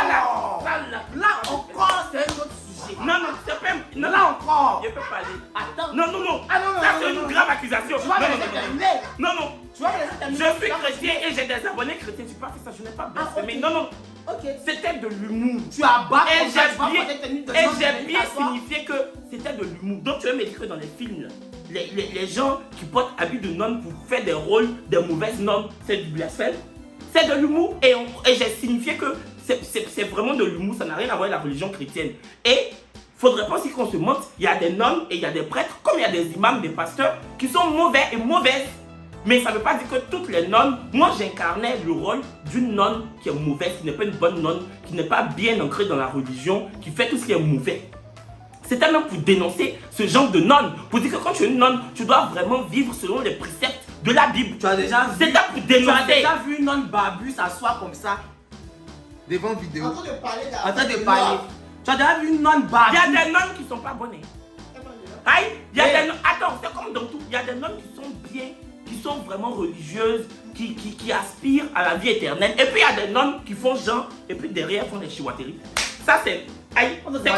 là encore, c'est un autre sujet. Non, non, c'est pas. Non, Là encore, je peux parler. attends, Non, non, non. Ah, non, non, Ça, non, c'est non, une non. grave accusation. tu vas Non, me non, laisser non, terminer. non, non. Tu vas me laisser terminer. Je suis chrétien et j'ai des abonnés chrétiens. Tu peux pas faire ça, je n'ai pas blasphémé. ok. Non, non. Ok. C'était de l'humour. Tu as bas Et comme ça, tu vas j'ai porter tenue de bien, et nonne, j'ai tu bien vas t'asseoir. signifié que c'était de l'humour. Donc tu veux me dire que dans les films, là, les gens qui portent habits de nonnes pour faire des rôles de mauvaises nonnes, c'est du blasphème. C'est de l'humour. Et j'ai signifié que c'est vraiment de l'humour. Ça n'a rien à voir avec la religion chrétienne. Et faudrait pas aussi qu'on se montre. Il y a des nonnes et il y a des prêtres, comme il y a des imams, des pasteurs, qui sont mauvais et mauvaises. Mais ça ne veut pas dire que toutes les nonnes, moi j'incarnais le rôle d'une nonne qui est mauvaise, qui n'est pas une bonne nonne, qui n'est pas bien ancrée dans la religion, qui fait tout ce qui est mauvais. C'était même pour dénoncer ce genre de nonne. Pour dire que quand tu es une nonne, tu dois vraiment vivre selon les préceptes de la Bible. Tu as déjà vu. C'était pour dénoncer. Tu as déjà vu une nonne barbu s'asseoir comme ça devant vidéo. En train de parler En train de parler. Tu as déjà vu une nonne barbu. Il y a des nonnes qui sont pas bonnes. Aïe, il y a des nonnes. Attends, c'est comme dans tout. Il y a des nonnes qui sont bien, qui sont vraiment religieuses, qui aspirent à la vie éternelle. Et puis il y a des nonnes qui font genre, et puis derrière font des chihuateries. Ça c'est. Aïe, c'est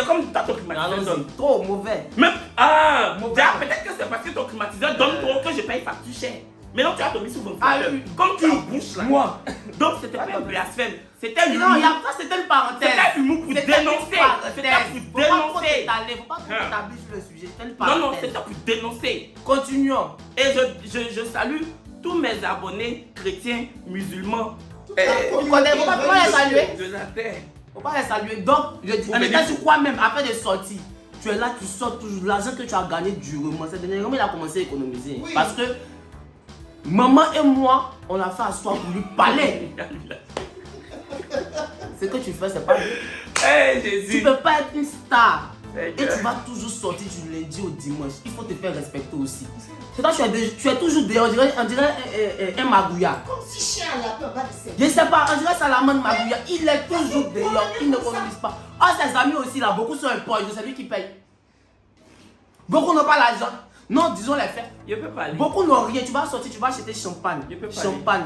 comme ton climatiseur. C'est trop mauvais. Même, peut-être que c'est parce que ton climatiseur donne trop que je paye facture chère. Mais non, tu as dormi sur mon ventilateur. Comme tu as bouche là. Moi. Donc c'était pas un blasphème. C'était Non, il y a pas, c'était une parenthèse. C'était humour pour dénoncer. C'était pour dénoncer. Faut pas trop t'établir sur le sujet. C'était une parenthèse. Non, c'était pour dénoncer. Continuons. Et je salue tous mes abonnés chrétiens, musulmans. Faut pas les saluer. De la terre. Faut pas les saluer. Donc, je dis, en étant sur quoi même, après des sorties, tu es là, tu sors toujours. L'argent que tu as gagné durement, c'est dernièrement, il a commencé à économiser. Oui. Parce que maman et moi, on a fait asseoir pour lui parler. Ce que tu fais, c'est pas bien. Hey Jésus. Tu peux pas être une star. C'est Et que- tu vas toujours sortir du lundi au dimanche. Il faut te faire respecter aussi. C'est toi, tu es toujours dehors, on dirait un magouilla. Comme si chien à la peur va de ses. Je sais pas, on dirait Salamone Magouilla. Il est toujours dehors, il ne communique pas. Ah, ses amis aussi là, beaucoup sont un poche, c'est lui qui paye. Beaucoup n'ont pas l'argent. Non, disons les faits. Je peux pas aller. Beaucoup n'ont rien. Tu vas sortir, tu vas acheter champagne. Je peux pas Champagne.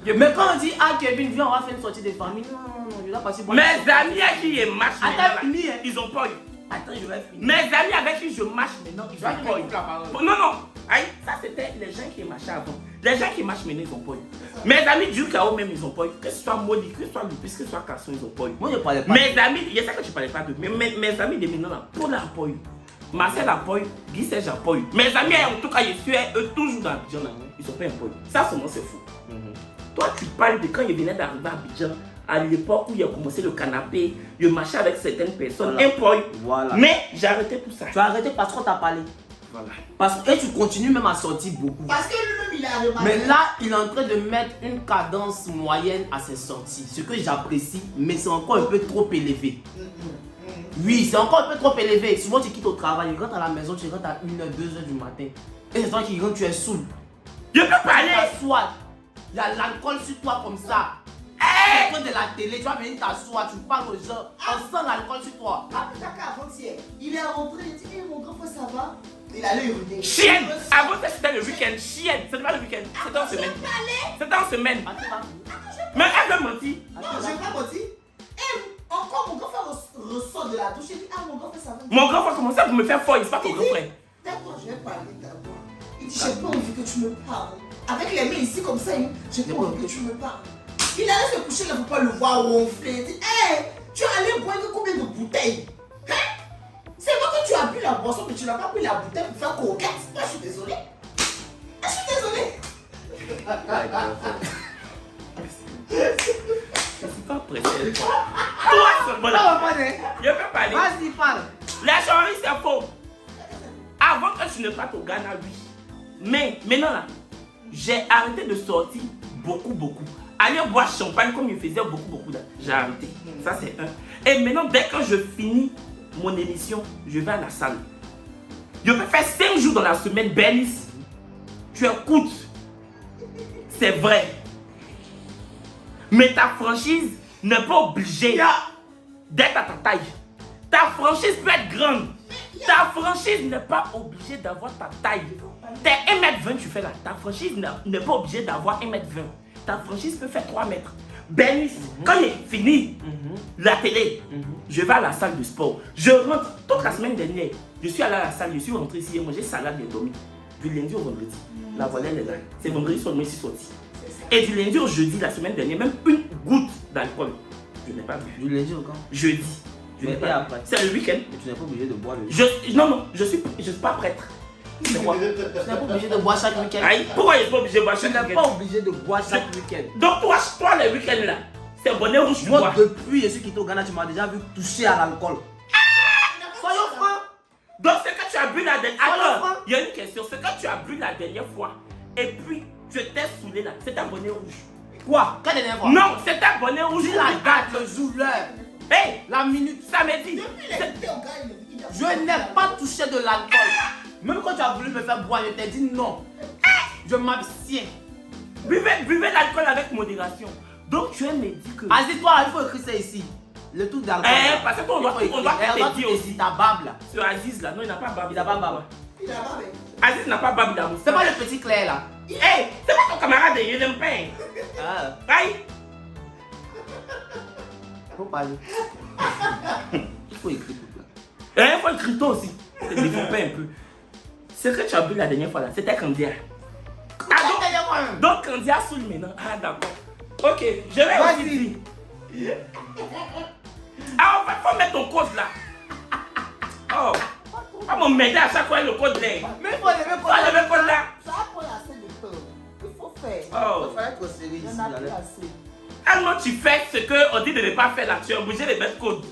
Je peux Mais pas. quand on dit, ah Kevin, viens, on va faire une sortie de famille. Non, je dois passer pour Mes amis à qui je marche Attends, maintenant, fini, hein. ils ont pas eu. Attends, je vais finir. Mes amis avec qui je marche maintenant, ils Tu vas ont pas eu. couper la parole. Non. Aïe, ça c'était les gens qui marchaient avant. Les gens qui marchent maintenant, ils ont pas eu. Mes amis du chaos même, ils ont pas eu. Que ce soit Molly, que ce soit Lupis, que ce soit Casson, ils ont pas eu. Moi, je parlais pas. Mes amis, il y a ça que tu parlais pas de. Mais mes amis de maintenant, là, Paul a pas eu. Marcel a pas eu. Guy Serge a pas eu. Mes amis, en tout cas, je suis eux toujours dans Abidjan, là, ils ont pas un pas eu. Ça, seulement, c'est fou. Toi, tu parles de quand il venait d'arriver à Abidjan, à l'époque où il a commencé le canapé, il marchait avec certaines personnes, Voilà. un point. Voilà. Mais j'ai arrêté tout ça. Tu as arrêté parce qu'on t'a parlé. Voilà. Parce que et tu continues même à sortir beaucoup. Parce que lui-même, il a remarqué. Mais là, il est en train de mettre une cadence moyenne à ses sorties. Ce que j'apprécie, mais c'est encore un peu trop élevé. Oui, c'est encore un peu trop élevé. Souvent, tu quittes au travail, tu rentres à la maison, tu rentres à 1h, 2h du matin. Et c'est toi qui rentres, tu es saoul. Je peux Tu parler. t'assois. Il y a l'alcool sur toi comme ça. Tu es de la télé, tu vas venir t'asseoir, tu parles aux gens. On sent l'alcool sur toi. Ah, putain, qu'avant-hier, il est rentré, il dit, mon grand frère, ça va? Il allait uriner. Chienne. Avant ça, c'était le week-end. Chienne. C'était pas le week-end. C'était en semaine. C'était en semaine. Mais elle veut mentir. Non, je vais pas mentir. Et encore, mon grand frère ressort de la douche. Il dit, ah, mon grand frère, ça va? Mon grand frère commençait à me faire folle. C'est pas ton Il grand dit, frère. d'accord, je vais parler d'abord. Il dit, j'ai pas envie que tu me parles. Avec les mains ici comme ça, j'ai pas envie que tu me parles. Il allait se coucher, il ne faut pas le voir ronfler. Il dit, hé, tu es allé boire combien de bouteilles? Hein? C'est vrai que tu as bu la boisson, mais tu n'as pas pris la bouteille pour faire coquette. Moi, je suis désolée. Je suis désolée. Je suis pas pressé. Toi, c'est bon là. Je peux parler. Vas-y, parle. La charrie, c'est faux. Avant que tu ne partes au Ghana, oui. Mais maintenant là, j'ai arrêté de sortir beaucoup. Aller boire champagne comme je faisais beaucoup là. J'ai arrêté. Ça c'est un. Et maintenant, dès que je finis mon émission, je vais à la salle. Je peux faire 5 jours dans la semaine, Bernice. Tu écoutes. C'est vrai. Mais ta franchise n'est pas obligée d'être à ta taille. Ta franchise peut être grande. Ta franchise n'est pas obligée d'avoir ta taille. T'es 1m20, tu fais là. Ta franchise n'est pas obligée d'avoir 1m20. Ta franchise peut faire 3 mètres. Bernice, quand j'ai fini la télé, je vais à la salle de sport. Je rentre toute la semaine dernière. Je suis allé à la salle, je suis rentré ici et mangé salade et dormi. Du lundi au vendredi. La voilà, elle est là. C'est vendredi seulement ici sorti. Et du lundi au jeudi, la semaine dernière, même une goutte d'alcool, je n'ai pas bu. Du lundi au camp. Jeudi. Je Mais n'ai pas et bu. après? C'est le week-end. Et tu n'es pas obligé de boire le Non, je suis pas prêtre. C'est quoi? Tu n'es pas obligé de boire chaque week-end. Aïe, pourquoi je suis pas obligé de boire Tu chaque n'es week-end? pas obligé de boire chaque week-end. Donc toi les week-ends là, c'est bonnet rouge tu Moi, bois. depuis je suis quitté au Ghana, tu m'as déjà vu toucher à l'alcool. Soyons francs. Donc c'est que tu as bu la dernière Voilà, fois. Franck. Il y a une question, c'est que tu as bu la dernière fois. Et puis tu t'es saoulé là, c'est un bonnet rouge. Quoi? Quelle dernière fois? Non, c'est un bonnet rouge. Dis la date, le jour, l'heure. Hey, La minute. samedi. Depuis l'été, on gagne le week-end. Je n'ai pas touché de l'alcool. Même quand tu as voulu me faire boire, je t'ai dit non. Je m'abstiens. Buvez l'alcool avec modération. Donc tu es me dire que... Assieds-toi, il faut écrire ça ici. Le truc d'alcool. parce qu'on doit Il faut on doit écrire. te dire aussi. ta bable là. Ce Aziz là, non il n'a pas Babi. Il n'a pas bable. Il a pas mais. Aziz n'a pas Babi d'amour. C'est pas le petit Claire là. Hey, c'est pas ton camarade de Yedempin. Ah, Aïe. faut parler. Il faut écrire tout là. Il faut écrire toi aussi. Te développer un peu. Ce que tu as bu la dernière fois là, c'était Candia. Donc Candia saoule maintenant. Ah d'accord. Ok, je vais aussi dire. Ah, en fait, faut mettre ton code là. Oh. Pas m'aider à chaque fois le code là. Mais il faut lever Faut lever le code là. Ça prend assez de temps. Il faut faire. Oh. Il fallait être serré Il ici. y en a là. plus assez. Alors tu fais ce qu'on dit de ne pas faire là, tu es obligé de mettre code.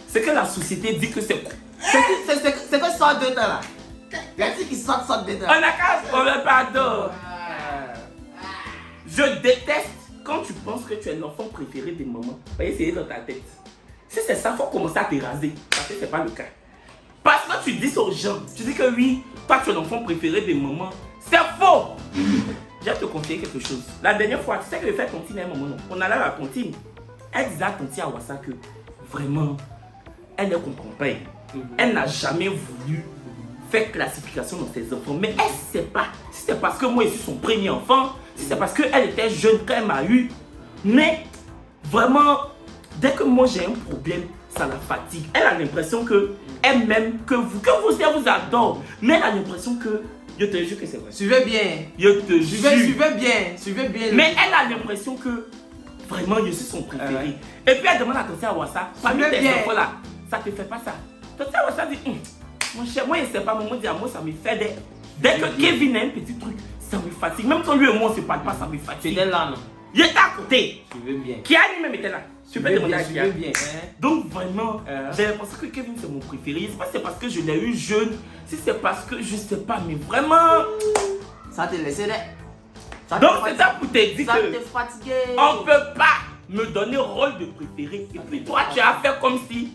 C'est que la société dit que c'est... C'est que sort dedans là. Il y a qui sort dedans. On a qu'à se trouver pardon. Je déteste quand tu penses que tu es l'enfant préféré des mamans. Va essayer dans ta tête. Si c'est ça, il faut commencer à te raser. Parce que ce n'est pas le cas. Parce que tu dis aux gens, tu dis que oui, toi tu es l'enfant préféré des mamans. C'est faux. Je vais te conseiller quelque chose. La dernière fois, tu sais que je fais tontine à un moment, non? On allait à la tontine. Elle disait à tonti Awassa que vraiment, elle ne comprend pas. Elle n'a jamais voulu faire classification dans ses enfants. Mais elle ne sait pas si c'est parce que moi je suis son premier enfant, si c'est parce qu'elle était jeune quand elle m'a eu. Mais vraiment, dès que moi j'ai un problème, ça la fatigue. Elle a l'impression que elle m'aime, que vous elle vous adore. Mais elle a l'impression que, je te jure que c'est vrai. Suivez bien. Je te jure. Suivez bien. Mais elle a l'impression que vraiment je suis son préféré. Et puis elle demande à Tonti Awassa, parmi Suivez tes bien. enfants là, ça te fait pas ça. Tonti Awassa dit, mon cher, moi je sais pas, maman dit à moi ça me fait des... Dès que Kevin a un petit truc, ça me fatigue. Même quand lui et moi on se parle pas, ça me Tu fatigue. étais là non. Il était à côté. Suivez bien. Kiani même était là. Tu peux demander à Suivez Kiani. bien. Donc vraiment, j'ai l'impression que Kevin c'est mon préféré. Je sais pas si c'est parce que je l'ai eu jeune, si c'est parce que je sais pas, mais vraiment. Ça te laissé là. Donc c'est ça pour te dire Ça que te fatigué. on peut pas me donner rôle de préféré. Et puis toi tu as fait comme si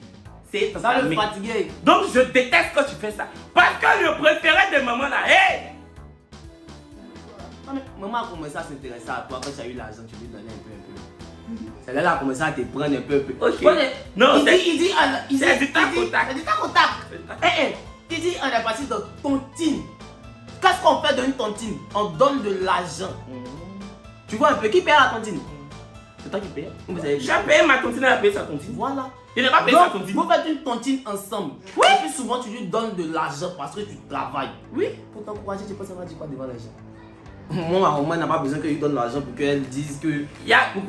c'est Ça ta me mère. fatigué. Donc je déteste quand tu fais ça. Parce que le préféré de maman là, hey! Non, mais maman a commencé à s'intéresser à toi quand tu as eu l'argent, tu lui donnais un peu. C'est là qu'elle a commencé à te prendre un peu. Ok. Non, Non, il dit, c'est du tac au tac. C'est du tac au tac. Il dit, on est parti de tontine. Qu'est-ce qu'on fait d'une tontine? On donne de l'argent. Tu vois un peu qui paye la tontine? C'est toi qui payes. J'ai payé ma tontine, elle a payé sa tontine. Voilà. Il n'a pas payé sa Donc, tontine. vous faites une tontine ensemble. Oui. Et puis souvent, tu lui donnes de l'argent parce que tu travailles. Oui. Pour t'encourager, tu penses qu'elle va dire quoi devant les gens? Moi, ma maman n'a pas besoin que je lui donne l'argent pour qu'elle dise que.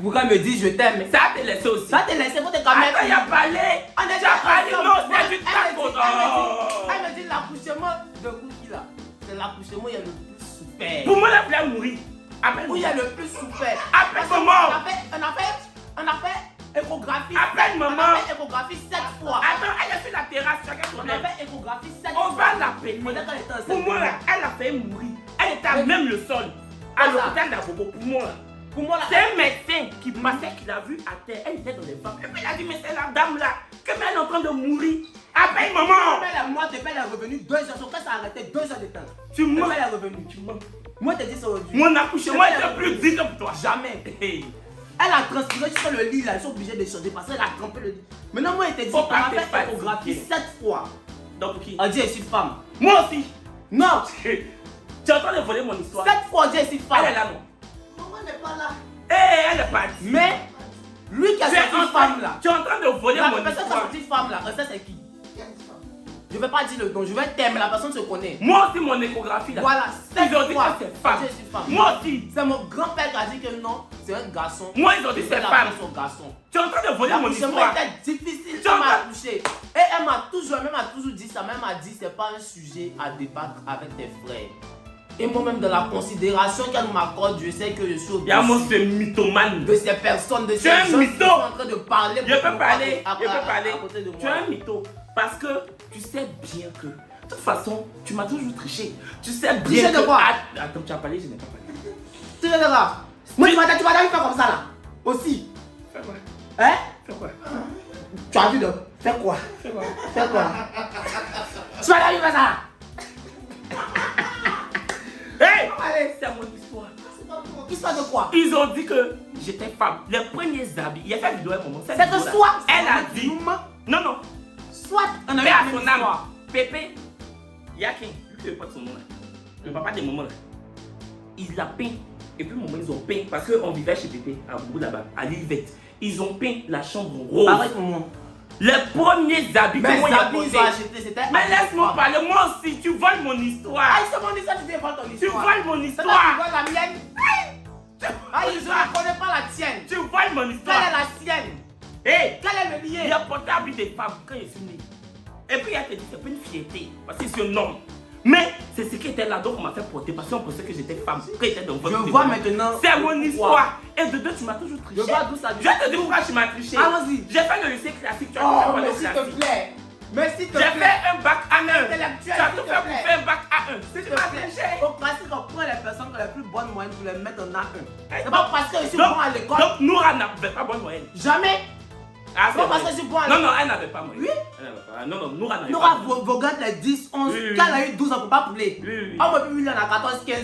Pour qu'elle me dise je t'aime. Ça a te laissé aussi. Ça te laisse, faut te quand même. Attends, il a parlé. On est Tu as parlé, ensemble. non, c'est du tac au Elle me dit l'accouchement de Cookie là. C'est l'accouchement où il y a le plus souffert. Pour moi, la voulait mourir. Appelle Où il y a le plus souffert. Appelle Parce que maman. on a fait échographie. Appelle maman. On a fait échographie 7 fois. Attends, elle est sur la terrasse, tu as quel On problème? a fait échographie 7 On fois. va l'appeler. On est quand elle était enceinte. Pour moi, là, elle a fait mourir. Elle était à même le sol. À Voilà. l'hôpital d'Abobo. Pour moi, là. Pour moi là. C'est un médecin qui passait, qui l'a vu à terre. Elle était dans les femmes. Et puis il a dit, mais c'est la dame là. Que elle est en train de mourir. Appelle maman. Moi, te paye les revenus 2 heures. Son cas s'est arrêté 2 heures de temps. Tu mens. paye les revenus. Tu mens. Moi, je te dis ça aujourd'hui. Mon accouchement était plus dur que pour toi. Jamais. Hey. Elle a transpiré sur le lit là, ils sont obligés de changer parce qu'elle a trempé le lit. Maintenant, moi, je te dis, Faut on pas a te fait échographie fatiguer. 7 fois. Donc qui? On dit, je suis femme. Moi aussi. Non, Tu es en train de voler mon histoire. 7 fois, on dit, je suis femme. Elle est là, non? Maman n'est pas là. Hé, elle est partie. Mais, lui qui a Tu es sorti en train, femme là, tu es en train de voler la mon personne qui a histoire. sorti femme là, ça c'est qui? Il y a une femme. Je vais pas dire le nom, je vais t'aimer, la personne se connaît. Moi aussi, mon échographie là. Voilà, 7 Ils ont dit fois, que c'est femme. je suis femme. Moi aussi. C'est mon grand-père qui a dit que non, c'est un garçon. Moi, ils ont dit Il c'est faut femme. l'appeler son garçon. Tu es en train de voler mon L'accouchement histoire. était difficile, Tu elle m'a entends? accouché. Et elle m'a toujours dit ça, même m'a dit c'est pas un sujet à débattre avec tes frères. Et moi-même dans la considération qu'elle m'accorde, je sais que je suis Il y a mon au-dessus ce mythomane. de ces personnes, de ces Tu es un gens qui mytho. sont en train de parler. Je peux parler, à je peux parler. côté de Tu es moi. un mytho. Parce que tu sais bien que, de toute façon, tu m'as toujours triché. Tu sais bien Triché que... de quoi? Attends, tu as parlé, je n'ai pas parlé. Tu es là. Moi, tu vas faire comme ça là. Aussi. Fais quoi? Hein? Fais quoi? Tu as vu de... Fais quoi? Fais quoi? Fais quoi? Tu vas arriver à ça. Hey! Allez. C'est mon histoire. Histoire de quoi? Ils ont dit que j'étais femme. Les premiers habits. Il a fait une vidéo à un moment. C'est que soit... Elle a dit. Non, non. Soit... On Paix avait à la son même âme. histoire. Pépé. Yakin. Lui qui veut pas de son nom là. Le papa des moments là. Il l'a peint. Et puis, maman, ils ont peint. Parce qu'on vivait chez Pépé, à Boubou là-bas, à l'Ilvette. Ils ont peint la chambre rose. Arrête, maman. Les premiers habits que Mais moi les j'ai habits, ils posés. ont acheté, c'était... Mais laisse-moi parler, moi aussi, tu voles mon histoire. Ah, c'est mon histoire, tu défends ton Tu histoire. voles mon C'est toi qui histoire. voles la mienne. Ah, je ne connais pas la tienne. Tu voles mon Quelle histoire. est la sienne? Hé, Quel est le il lien? a porté habit des femmes quand il est né. Et puis il a dit, c'est pas une fierté, parce que c'est un homme. Mais c'est ce qui était là, donc on m'a fait porter parce qu'on pensait que j'étais femme. Quand il était dans votre Je vidéo. vois maintenant. C'est mon histoire. Et de deux, tu m'as toujours triché. Je vois d'où ça Je vient. vais te dire pourquoi tu m'as triché. Allons-y. J'ai fait le lycée classique, tu as Oh, fait mais le s'il te classique. plaît. Mais s'il te J'ai plaît. fait un bac A1. Intellectuel, Tu as s'il tout te fait pour plaît. faire un bac A1. S'il Tu te m'as plaît. triché. Au classique, on prend les personnes qui ont les plus bonnes moyennes pour les mettre en A1. Hey, C'est pas parce que je suis bon à l'école. Donc, Noura n'avait pas bonne moyenne. Jamais. Ah, C'est pas parce que je suis bon à Non, l'école. non, elle n'avait pas moyenne. Oui. Elle n'avait pas. Non, non, Noura n'avait Nora pas. regarde les 10, 11. Oui, oui, Quand oui. elle a eu 12, on ne peut pas pouler. Oui, oui, oui. On peut plus lui en a 14, 15.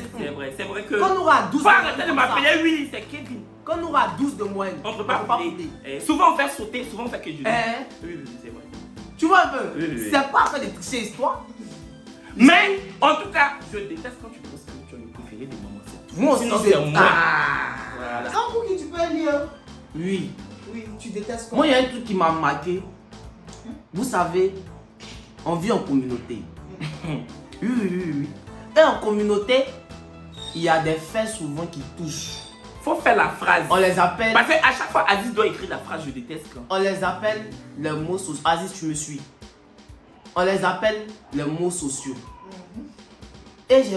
C'est vrai que. Quand Nora a 12, Faut on arrêter peut de pas m'appeler Willy, c'est Kevin. Quand Nora a 12 de moyenne, On ne peut pas pouler. pouler. Souvent on fait sauter, souvent on fait que je. Hein? Oui, oui, c'est vrai. Tu vois un peu? Oui, oui, oui. C'est pas fait de tricher histoire. Mais, en tout cas, je déteste quand tu penses que tu as le préféré des mamans. C'est tout. Moi aussi, Sinon, c'est c'est moi. Ah. Voilà. Quand pour qui tu peux lire? Oui. Oui, tu détestes quoi? Moi, il y a un truc qui m'a marqué. Vous savez, on vit en communauté. Oui, oui, oui, oui. Et en communauté, il y a des faits souvent qui touchent. Faut faire la phrase. On les appelle, Parce qu'à chaque fois, Aziz doit écrire la phrase je déteste quand. on les appelle les mots sociaux. Aziz, tu me suis. On les appelle les mots sociaux. Et j'ai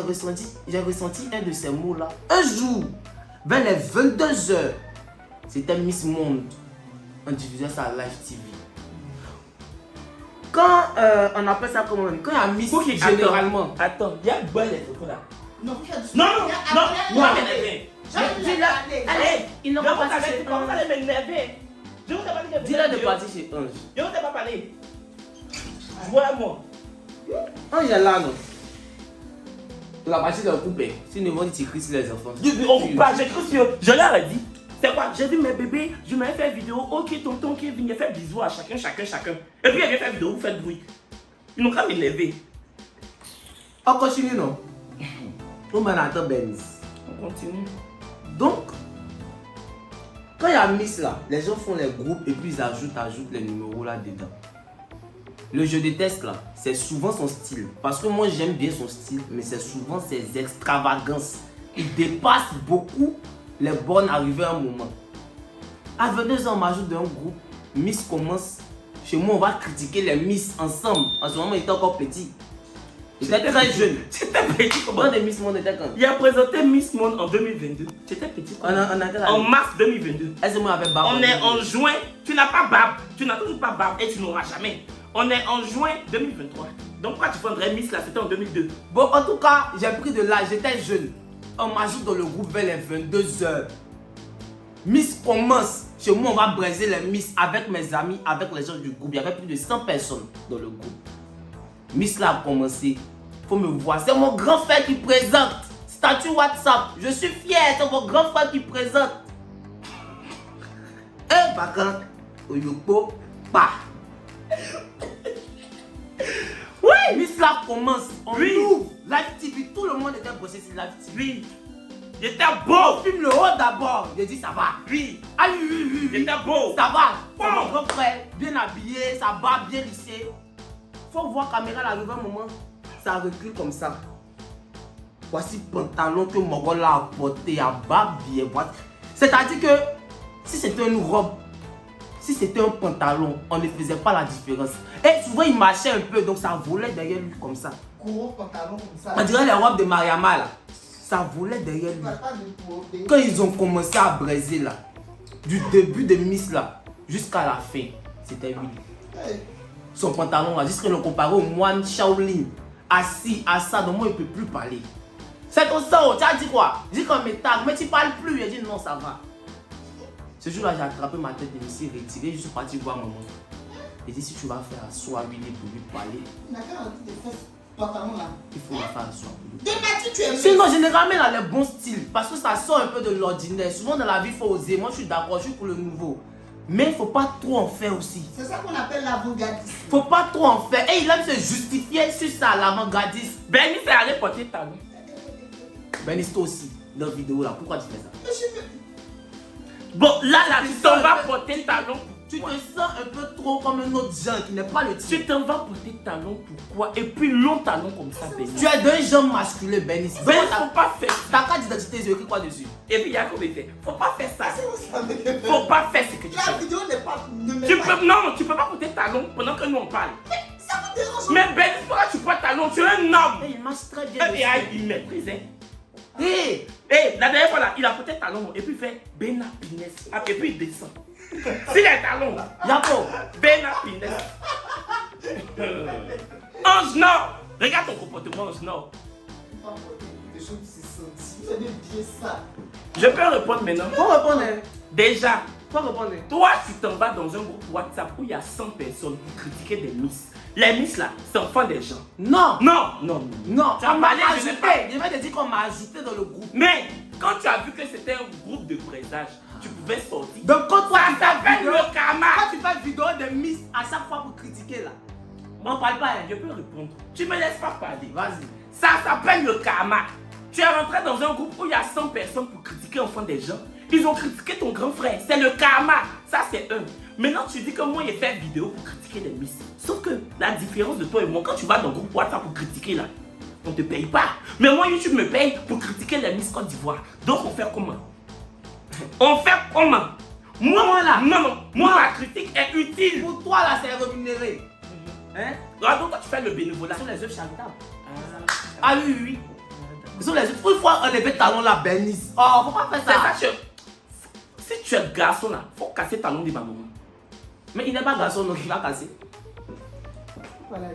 ressenti un de ces mots-là. Un jour, vers les 22h, c'était Miss Monde. On diffusait ça à Live TV. Quand on appelle ça comment? Quand il y a Miss, Ok, généralement. Attends, il y a bonne les photos là. Non, regarde. Non, non, non, non, non, m'énerver. Dis-le. Allez, Ils n'ont je pas vous parti avais chez dit comment Ange. ça allait m'énerver. Je vous ai pas dit que Dis-leur de partir chez Ange. Je vous ai pas parlé. Vois-moi. Ange est là, non? La partie d'un couple, sinon ils vont dire tu cries sur les enfants. On pas, j'ai cru sur. Je leur ai dit. C'est quoi? J'ai dit, mes bébés, je m'avais fait vidéo. Ok, tonton Kevin, il a fait bisous à chacun. Et puis, il a fait vidéo, vous faites bruit. Ils n'ont qu'à m'élever. On continue, non? On m'en attend Benz. On continue. Donc, quand il y a Miss là, les gens font les groupes et puis ils ajoutent les numéros là dedans. Le je déteste là, c'est souvent son style. Parce que moi j'aime bien son style, mais c'est souvent ses extravagances. Il dépasse beaucoup les bornes arrivées à un moment. À 22 ans, on m'ajoute dans un groupe. Miss commence. Chez moi, on va critiquer les Miss ensemble. En ce moment, il était encore petit. Il était très jeune. C'était petit comment? Quand des Miss Monde étaient quand? Il a présenté Miss Monde en 2022. J'étais petit. On a quelle En année? mars 2022. Est-ce que moi avec barbe? On est en juin. Tu n'as pas barbe. Tu n'as toujours pas barbe et tu n'auras jamais. On est en juin 2023. Donc pourquoi tu prendrais Miss là? C'était en 2002. Bon, en tout cas, j'ai pris de l'âge, j'étais jeune. On m'ajoute dans le groupe vers les 22h. Miss commence. Chez moi, on va braiser les Miss avec mes amis, avec les gens du groupe. Il y avait plus de 100 personnes dans le groupe. Miss là a commencé. Faut me voir. C'est mon grand frère qui présente. Statut WhatsApp. Je suis fier. C'est mon grand frère qui présente. Un bacan. Oyoko. Pas. Oui. Miss là commence. On Oui. ouvre. Live TV. Tout le monde était bossé sur Live TV. Oui. J'étais On beau. filme le haut d'abord. J'ai dit ça va. Oui. Ah oui, oui, oui, oui. J'étais beau. Ça va. C'est Bon. mon grand frère. Bien habillé. Sa barbe bien lissée. Faut voir caméra arrive un moment. Ça recule comme ça. Voici pantalon que mon gars a porté à barbe bien. C'est-à-dire que si c'était une robe, si c'était un pantalon, on ne faisait pas la différence. Et souvent il marchait un peu, donc ça volait derrière lui comme ça. Gros pantalon comme ça. On dirait les robes de Mariama là. Ça volait derrière Tu lui. vas pas de courber. Quand ils ont commencé à braiser là, du début de Miss là jusqu'à la fin, c'était lui. Hey. Son pantalon là, jusqu'à le comparer au moine Shaolin, assis à ça, donc moi il ne peut plus parler. C'est comme ça, tu as dit quoi? Dis qu'on me tag, mais tu parles plus. Il a dit non, ça va. Ce jour-là, j'ai attrapé ma tête, je me suis retiré, je suis parti voir maman. J'ai dit, si tu vas faire asseoir lui pour lui parler, Il n'a qu'à rentrer tes fesses, pantalon là. il faut la faire asseoir. Débattu, tu es Sinon, généralement, elle a les bons styles parce que ça sort un peu de l'ordinaire. Souvent, dans la vie, il faut oser. Moi, je suis d'accord, je suis pour le nouveau. Mais il ne faut pas trop en faire aussi. C'est ça qu'on appelle l'avant-gardisme. Il ne faut pas trop en faire. Et il aime se justifier sur ça, l'avant-gardiste. Benny, c'est aller porter talon. Ben, toi aussi, dans la vidéo là, pourquoi tu fais ça? Mais je- Bon, là, tu t'en vas porter talon. Tu te sens un peu trop comme un autre genre qui n'est pas le Tu type. t'en vas porter talon, pourquoi? Et puis long talon comme ça, Benny. Tu es d'un genre masculin, Ben. Ben, faut pas faire ça. Ta carte d'identité, j'ai écrit quoi dessus? Et puis Jacob il fait, faut pas faire ça. C'est où ça me- Faut pas faire ce que tu La fais. vidéo n'est pas. Ne met Tu pas- peux, non, tu peux pas porter talon pendant que nous on parle. Ça vous dérange. Mais Ben, pourquoi tu portes talon? Tu es un homme. Et il marche très bien. Et puis il méprise. Hein. Hé! Et la dernière fois là, il a porté talon et puis il fait Ben Happiness. Ah, et puis il descend. S'il a talon là, Yapo! Ben Happiness. Ange Nord. Regarde ton comportement, Ange Nord. Les choses se sentent. Vous avez bien ça. Je peux répondre maintenant. Faut répondre, hein? Déjà, Faut répondre. toi, tu t'en vas dans un groupe WhatsApp où il y a 100 personnes pour critiquer des Miss. Les Miss là, c'est enfants des gens. Non! Non, non, non. Non! Tu as On m'a parlé, je sais pas. ajouté! Je vais te dire qu'on m'a ajouté dans le groupe. Mais quand tu as vu que c'était un groupe de présage, tu pouvais sortir. Donc quand toi tu Ça fais s'appelle vidéo, le karma. quand tu fais vidéo de Miss à chaque fois pour critiquer là. On parle pas, hein? Je peux répondre. Tu me laisses pas parler. Vas-y. Ça s'appelle le karma. Tu es rentré dans un groupe où il y a 100 personnes pour critiquer enfants des gens. Ils ont critiqué ton grand frère. C'est le karma. Ça, c'est eux. Maintenant, tu dis que moi, j'ai fait vidéo pour critiquer les Miss. Sauf que la différence de toi et moi, quand tu vas dans le groupe WhatsApp pour critiquer là, on te paye pas. Mais moi, YouTube me paye pour critiquer les Miss Côte d'Ivoire. Donc, on fait comment? On fait comment? Moi, là. Non, non. Moi, ma critique est utile. Pour toi là, c'est rémunéré. Hein? Regarde, donc, toi, tu fais le bénévolat. Ce sont les œuvres charitables. Ah oui, oui, oui. Ce sont les œuvres. Une fois enlever talon là, Bernice. Oh, faut pas faire C'est ça. ça, si tu es garçon là, faut casser ta langue de ma maman. Mais il n'est pas garçon donc il va casser. Voilà.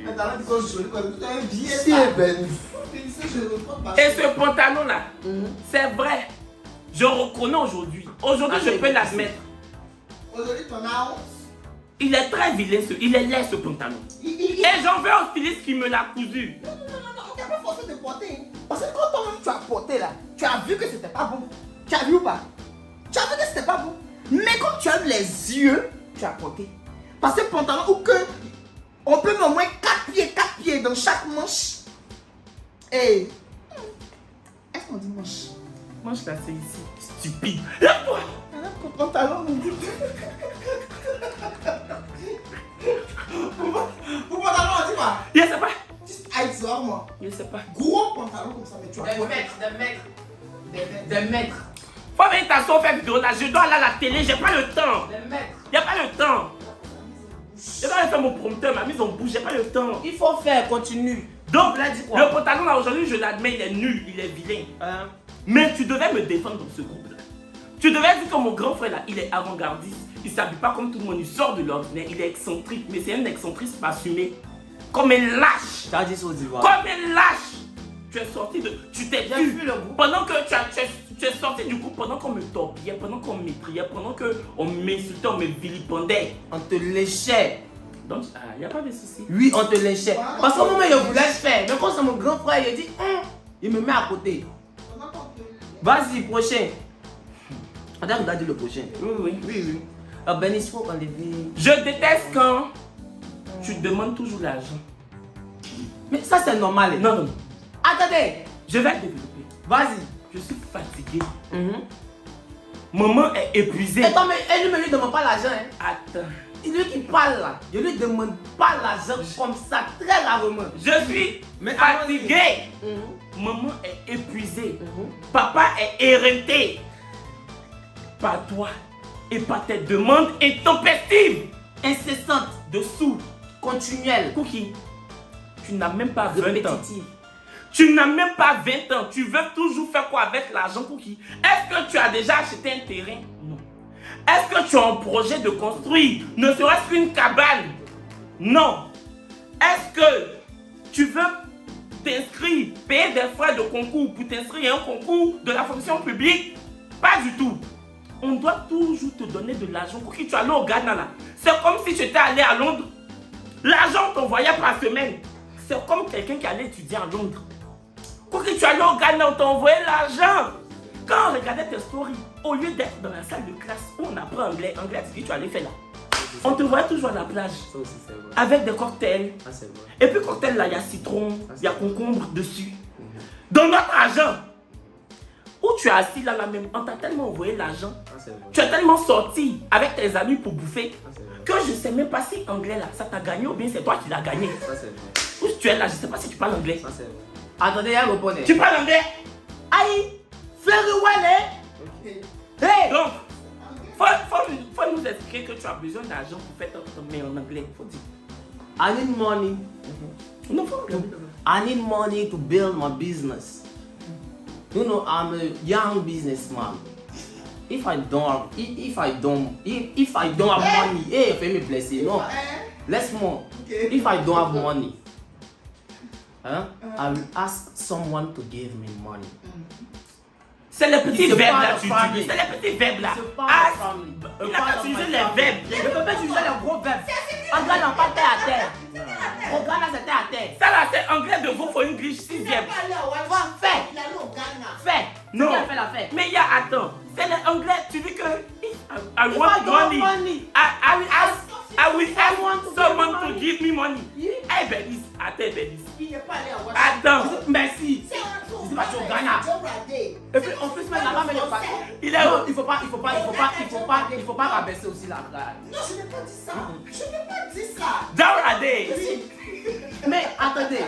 Maintenant, ils sont jolis comme tout un billet. Si, Ben. Je reprends ma Et ce pantalon là, c'est vrai. Je reconnais aujourd'hui. Aujourd'hui, je peux l'admettre. Aujourd'hui, t'en as 11. Il est très vilain, il est laid ce pantalon. Il- Et j'en veux au styliste qui me l'a cousu. Non, on t'a pas forcé de porter. Hein. Parce que quand toi-même tu as porté là, tu as vu que c'était pas bon. Tu as vu ou pas? Tu as vu que c'était pas bon. Mais comme tu as eu les yeux, tu as porté. Parce que pantalon ou que on peut mettre au moins 4 pieds dans chaque manche. Et est-ce qu'on dit manche? Mange là, c'est ici. Stupide. Lève-toi. Pour pantalon, on dit. Pour pantalon, on dit quoi? Je sais pas. Aïe, sors moi. Je sais pas. Gros pantalon comme ça, mais tu as porté. Des maîtres. Faut venir t'asseoir faire vidéo là. Je dois aller à la télé, j'ai pas le temps. Des maîtres. Y'a pas le temps. Je dois aller faire mon prompteur, ma mise en bouche, j'ai pas le temps. Il faut faire, continue. Donc, Là, dis quoi? le pantalon là aujourd'hui, je l'admets, il est nul, il est vilain. Hein? Mais tu devais me défendre dans ce groupe-là. Tu devais dire que mon grand frère là, il est avant-gardiste. Il s'habille pas comme tout le monde, il sort de l'ordinaire, il est excentrique. Mais c'est un excentrique assumé. Comme un lâche. Tu as dit ça aux Ivoires. Comme un lâche. Tu es sorti de. Tu t'es J'ai vu. vu le groupe. Pendant que tu es sorti du groupe, pendant qu'on me torpillait, pendant qu'on m'étriait, pendant qu'on m'insultait, on me vilipendait. On te léchait. Donc, il n'y a pas de souci. Oui, on te léchait. Parce qu'au moment où il voulait le faire, mais quand c'est mon grand frère, il dit, il me met à côté. Vas-y, prochain. On a dit le prochain. Oui. Ben, il faut enlever. Je déteste quand tu demandes toujours l'argent. Mais ça, c'est normal. hein. Non. Attendez. Je vais développer. Vas-y. Je suis fatigué. Maman est épuisée. Attends, mais elle ne lui demande pas l'argent. Hein. Attends. C'est lui qui parle là. Je lui demande pas l'argent comme ça, très rarement. Je suis Mais fatigué. Maman est épuisée. Papa est éreinté. Par toi et par tes demandes intempestives. Incessante, Dessous. continuelle, Cookie, tu n'as même pas 20 ans. répétitive. Tu n'as même pas 20 ans. Tu veux toujours faire quoi avec l'argent, Cookie? Est-ce que tu as déjà acheté un terrain? Non. Est-ce que tu as un projet de construire ne serait-ce qu'une cabane? Non. Est-ce que tu veux t'inscrire, payer des frais de concours pour t'inscrire à un concours de la fonction publique. Pas du tout. On doit toujours te donner de l'argent pour que tu ailles au Ghana là. C'est comme si tu étais allé à Londres. L'argent qu'on voyait par semaine. C'est comme quelqu'un qui allait étudier à Londres. Pour que tu ailles au Ghana, on t'a envoyé l'argent. Quand on regardait tes stories, au lieu d'être dans la salle de classe où on apprend anglais, c'est ce que tu allais faire là. On te voyait toujours à la plage. Ça aussi, c'est vrai. Avec des cocktails. Ah, c'est vrai. Et puis cocktail là, il y a citron, il y a concombre dessus. Dans notre argent. Où tu es assis là, même, on t'a tellement envoyé l'argent. Ah, c'est vrai. Tu es tellement sorti avec tes amis pour bouffer. Ah, c'est vrai. Que je ne sais même pas si anglais là, ça t'a gagné ou bien c'est toi qui l'as gagné. Ça, c'est vrai. Où tu es là, je ne sais pas si tu parles anglais. Ça, c'est vrai. Attendez, il y a le poney. Tu parles anglais? Aïe! Very well, eh? Hey! Donc, faut nous expliquer que tu as besoin d'argent pour faire ton mail en anglais. Faut dire. I need money. Non, faut regarder. I need money to build my business. You know, I'm a young businessman. If I don't have money, hey, fais me blesser. No, laisse-moi. If I don't have money, I will ask someone to give me money. C'est les petits C'est verbes pas là, la tu famille. utilises. C'est les petits verbes là. C'est pas Ah, la famille. il n'a pas utilisé les verbes. Je peux pas utiliser les gros verbes. En Ghana, pas terre à terre. Au Ghana, c'est terre à terre. Ça là, c'est anglais de vous for English 6e. Fais. Il allait au Ghana. Fais. Non. Qui a fait l'affaire? Mais il y a, attends, c'est les anglais, tu dis que I If want I don't have money. money, I will ask want to someone give me to money. give me money. Yeah. Hey, Bélis, attends, Bélis. Il n'est pas allé à Washington. Attends, merci. C'est un Je sais pas, tu es au Ghana. Et puis en plus, même là-bas, mais il n'y a pas. il est Non, où? il faut pas rabaisser aussi la grade. Non, je n'ai pas dit ça. Je n'ai pas dit ça. Daurade. Mais attendez,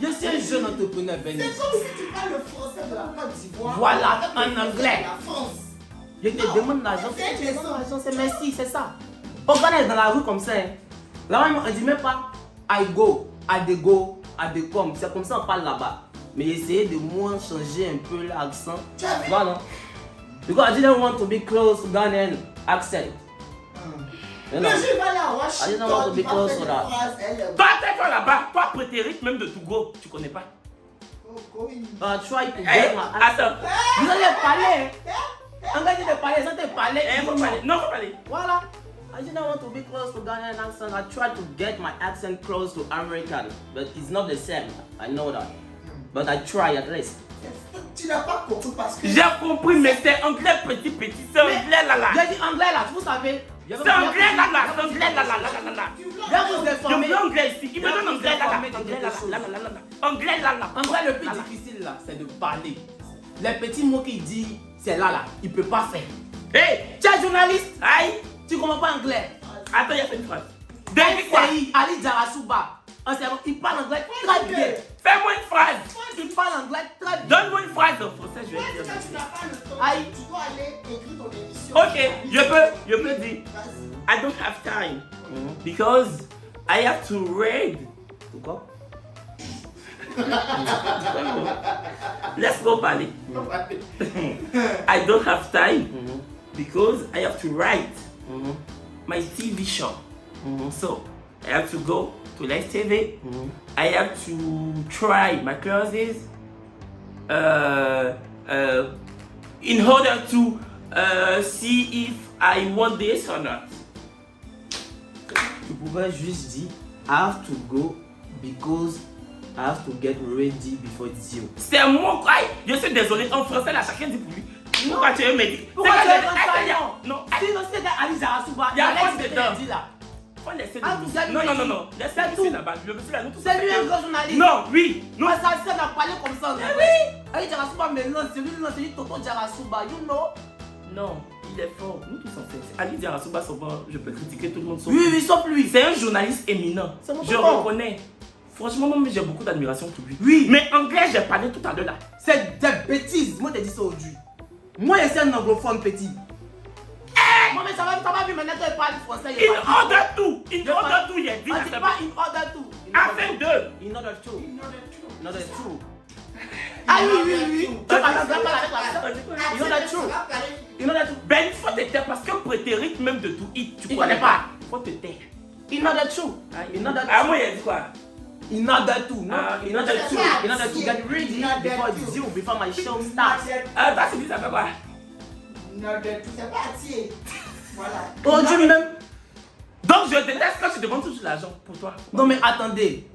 je suis un jeune entrepreneur, Bénis. C'est comme si tu parles le français de la Côte d'Ivoire. Voilà, avec le en français anglais. de la France. Je te Non, demande l'argent, c'est tu me raison. donnes l'argent, c'est merci, c'est ça. Au Ghana, dans la rue comme ça, hein. Là-bas, on dit même pas I go, I dey come. C'est comme ça on parle là-bas. Mais essayez de moins changer un peu l'accent. Tu as vu? Voilà. Because I didn't want to be close to Ghanaian accent. You know? Le juif va aller à I didn't want to Washington. be Il va close faire to des that. phrases. Elle Toi, tais-toi là-bas. Toi, prétérite même de Togo, tu connais pas. Try to Hey, get my accent. attends. Vous allez parler. En Ghana, de parler, ça te parler. Eh, faut parler. Non, faut parler. Voilà. I didn't want to be close to Ghanaian accent. I tried to get my accent close to American, but it's not the same. I know that. But I try at least. Tu n'as pas compris parce que. J'ai compris, mais c'est anglais petit. C'est anglais là là. J'ai dit anglais là, vous savez. C'est anglais là là. C'est anglais là là. Tu Je vais vous Je informer. veux anglais ici. Il me Je donne vais anglais là là. vous informer de Anglais là quelque là chose. là. Anglais là là. En vrai, le plus Là, là. difficile là, c'est de parler. Les petits mots qu'il dit, c'est là. Il peut pas faire. Hey, Tu es journaliste, aïe. tu comprends pas anglais. Attends, il y a fait une phrase. Depuis quoi? Ali Jarasuba. Il parle anglais très bien. Fais-moi une phrase. Il parle anglais très bien. Donne-moi une phrase en français, je vais Quand dire. tu n'as pas le temps, Aïe. tu dois aller écrire ton émission. Ok, je peux dire. Vas-y. I don't have time because I have to read. Pourquoi? Let's go parler. I don't have time because I have to write my TV show. So I have to go to Live TV. I have to try my classes in order to see if I want this or not. Tu pouvais juste dire I have to go because I have to get ready before it's due. C'est mon quoi. Je suis désolé, en français là, chacun dit pour lui. Pourquoi tu veux me dire? Pourquoi C'est tu que veux j'ai- faire ça, attends, non? non. Sinon, c'était Ali Jarasuba. Il y a Alex quoi Tete dedans? dit là. Faut laisser Ah, le vous avez Non, non, dit. non, non. Laisse C'est le tout. monsieur là-bas. Le monsieur là, nous tous. C'est lui un grand journaliste. Non, oui. Non. Non, ça a parlé comme ça. Oui. Ali Jarasuba, mais non, c'est lui Toto Jarasuba, you know. Non, il est fort. Nous tous en fait. Ali Jarasuba, souvent, je peux critiquer tout le monde sauf Oui, lui. oui, sauf lui. C'est un journaliste éminent. C'est mon Je tonton. reconnais. Franchement, moi, j'ai beaucoup d'admiration pour lui. Oui. Mais anglais, j'ai parlé tout à l'heure là. C'est des bêtises. Moi, je te dis ça aujourd'hui. Moi, je suis un anglophone petit. Moi, mais ça va vite maintenant qu'il parle français. In order to. In order to, il est dit. On dit pas in order to. Afin de. In order to. In order to. Ah oui. Tu parles anglais, parle avec l'accent. In order to. In order to. Ben, il faut te taire parce que prétérite même de tout hit, tu Il connais connaît pas. Faut te taire. In order to. In order to. Ah, moi, il a dit quoi? In order to, no? In order to, to- in order to get ready in order before to- it's due, before my show starts. Toi, tu dis ça fait quoi? Non, de tout, c'est pas attiré. Voilà. Oh Dieu, même. Donc je déteste quand tu demandes toujours l'argent pour toi. Non mais attendez.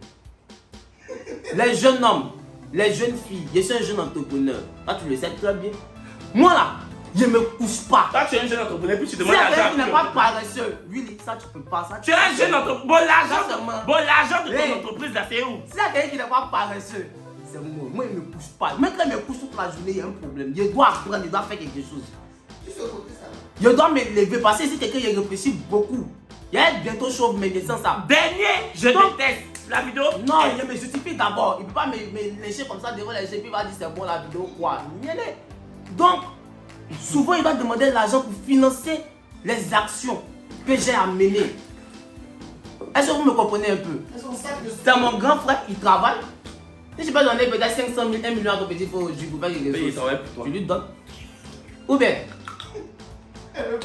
Les jeunes hommes, les jeunes filles, je suis un jeune entrepreneur. Toi tu le sais très bien. Moi là, je me couche pas. Toi, tu es un jeune entrepreneur, puis tu Si demandes la l'argent. personne n'est pas paresseux, oui, ça tu peux pas. Ça, Tu es un jeune entrepreneur. Bon, Exactement. l'argent de ton Hey. entreprise, là, c'est où? Si la quelqu'un qui n'est pas paresseux, c'est moi. Moi, il me couche pas. Même quand il me couche toute la journée, il y a un problème. Je dois apprendre, je dois faire quelque chose. Juste au côté, ça va. Je dois me lever parce que si quelqu'un y réfléchit beaucoup, il y a bientôt chauve mes dessins ça. Dernier, je Donc- déteste la vidéo. Non, il me justifie d'abord. Il ne peut pas me lécher comme ça devant les gens, puis il va dire c'est bon la vidéo quoi. Donc, souvent il va demander l'argent pour financer les actions que j'ai à mener. Est-ce que vous me comprenez un peu? Elles sont sacs de C'est mon grand frère qui travaille. Si je peux donner peut-être 500 000, 1 million à ton petit frère aujourd'hui pour faire quelque Oui, il chose, travaille pour toi. tu lui donnes. Ou bien,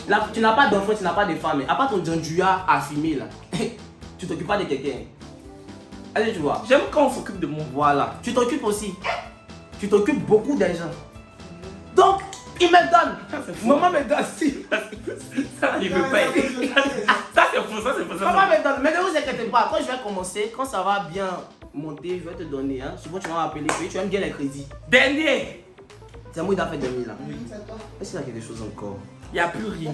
là, tu n'as pas d'enfant, tu n'as pas de femme. À part ton Djanjuya à filmer là, tu t'occupes pas de quelqu'un. Allez, tu vois. J'aime quand on s'occupe de moi. Voilà. Tu t'occupes aussi. Tu t'occupes beaucoup d'argent. Donc, il me donne. c'est fou. Maman me donne si. Ça, il veut pas aider. Ça, c'est faux, ça, c'est faux. Maman me donne. Mais ne vous inquiétez pas. Quand je vais commencer, quand ça va bien monter, je vais te donner. Hein. Souvent, tu vas m'appeler. Tu aimes bien les crédits. Dernier, C'est moi qui a fait 2000 là. C'est toi. Est-ce qu'il y a quelque chose encore? il n'y a plus rien.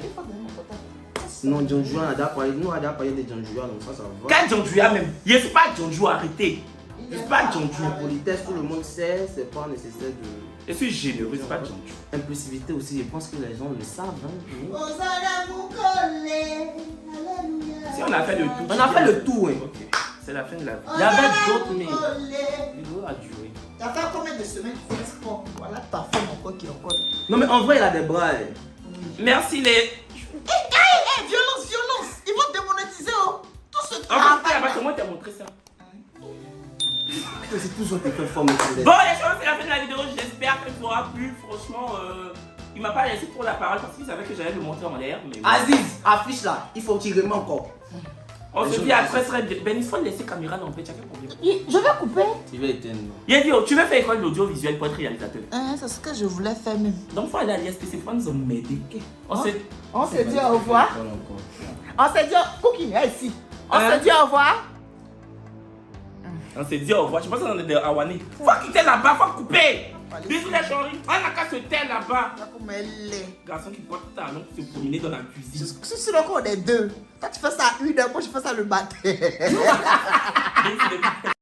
Non, Djanjuya, on a déjà parlé. Nous, on a déjà parlé de Djanjuya, donc ça va. Quand Djanjuya même, je ne suis pas Djanjuya, arrêtez. Je ne suis pas Djanjuya. La politesse, tout le monde sait, c'est pas nécessaire de. Je suis généreux, je ne suis pas Djanjuya. Impulsivité aussi, je pense que les gens le savent. Hein. Oui. Aux allez vous coller. Alléluia. Si on a fait le tout. On a fait le tout, hein. Ok, c'est la fin de la vie. Il y avait d'autres, mais. mais. La vidéo a duré. T'as fait combien de semaines tu fais sport? Voilà ta femme encore qui est encore. Non, mais en vrai, il a des bras. Hein. Merci les. Violence, violence! Ils vont te démonétiser, oh! Tout ce En fait, travail. c'est moi qui t'ai montré ça. C'est toujours tes performances. Bon les choses, c'est la fin de la vidéo, j'espère qu'elle vous aura plu. Franchement, il m'a pas laissé trop la parole parce qu'il savait que j'allais le montrer en l'air. Mais bon. Aziz, affiche là, il faut tirer encore. On se dit à très très bien. Ben il faut laisser caméra dans le pet, quel problème. Je vais couper. Tu vas éteindre. Yadio, tu veux faire école d'audiovisuel pour être réalisateur. C'est ce que je voulais faire même. Donc faut aller à l'ISPC, faut nous m'aider. On se... On se dit au revoir. On se dit Cookie, viens ici. On Hein? se dit au revoir. On s'est dit au revoir, je pense qu'on est de Awane. Faut quitter là-bas, faut couper. Bisous les chéris, on a qu'à se taire là-bas. Garçon qui porte talon pour se promener dans la cuisine. Je suis le corps des deux. Toi tu fais ça à 1h, moi je fais ça le matin. Bisous, les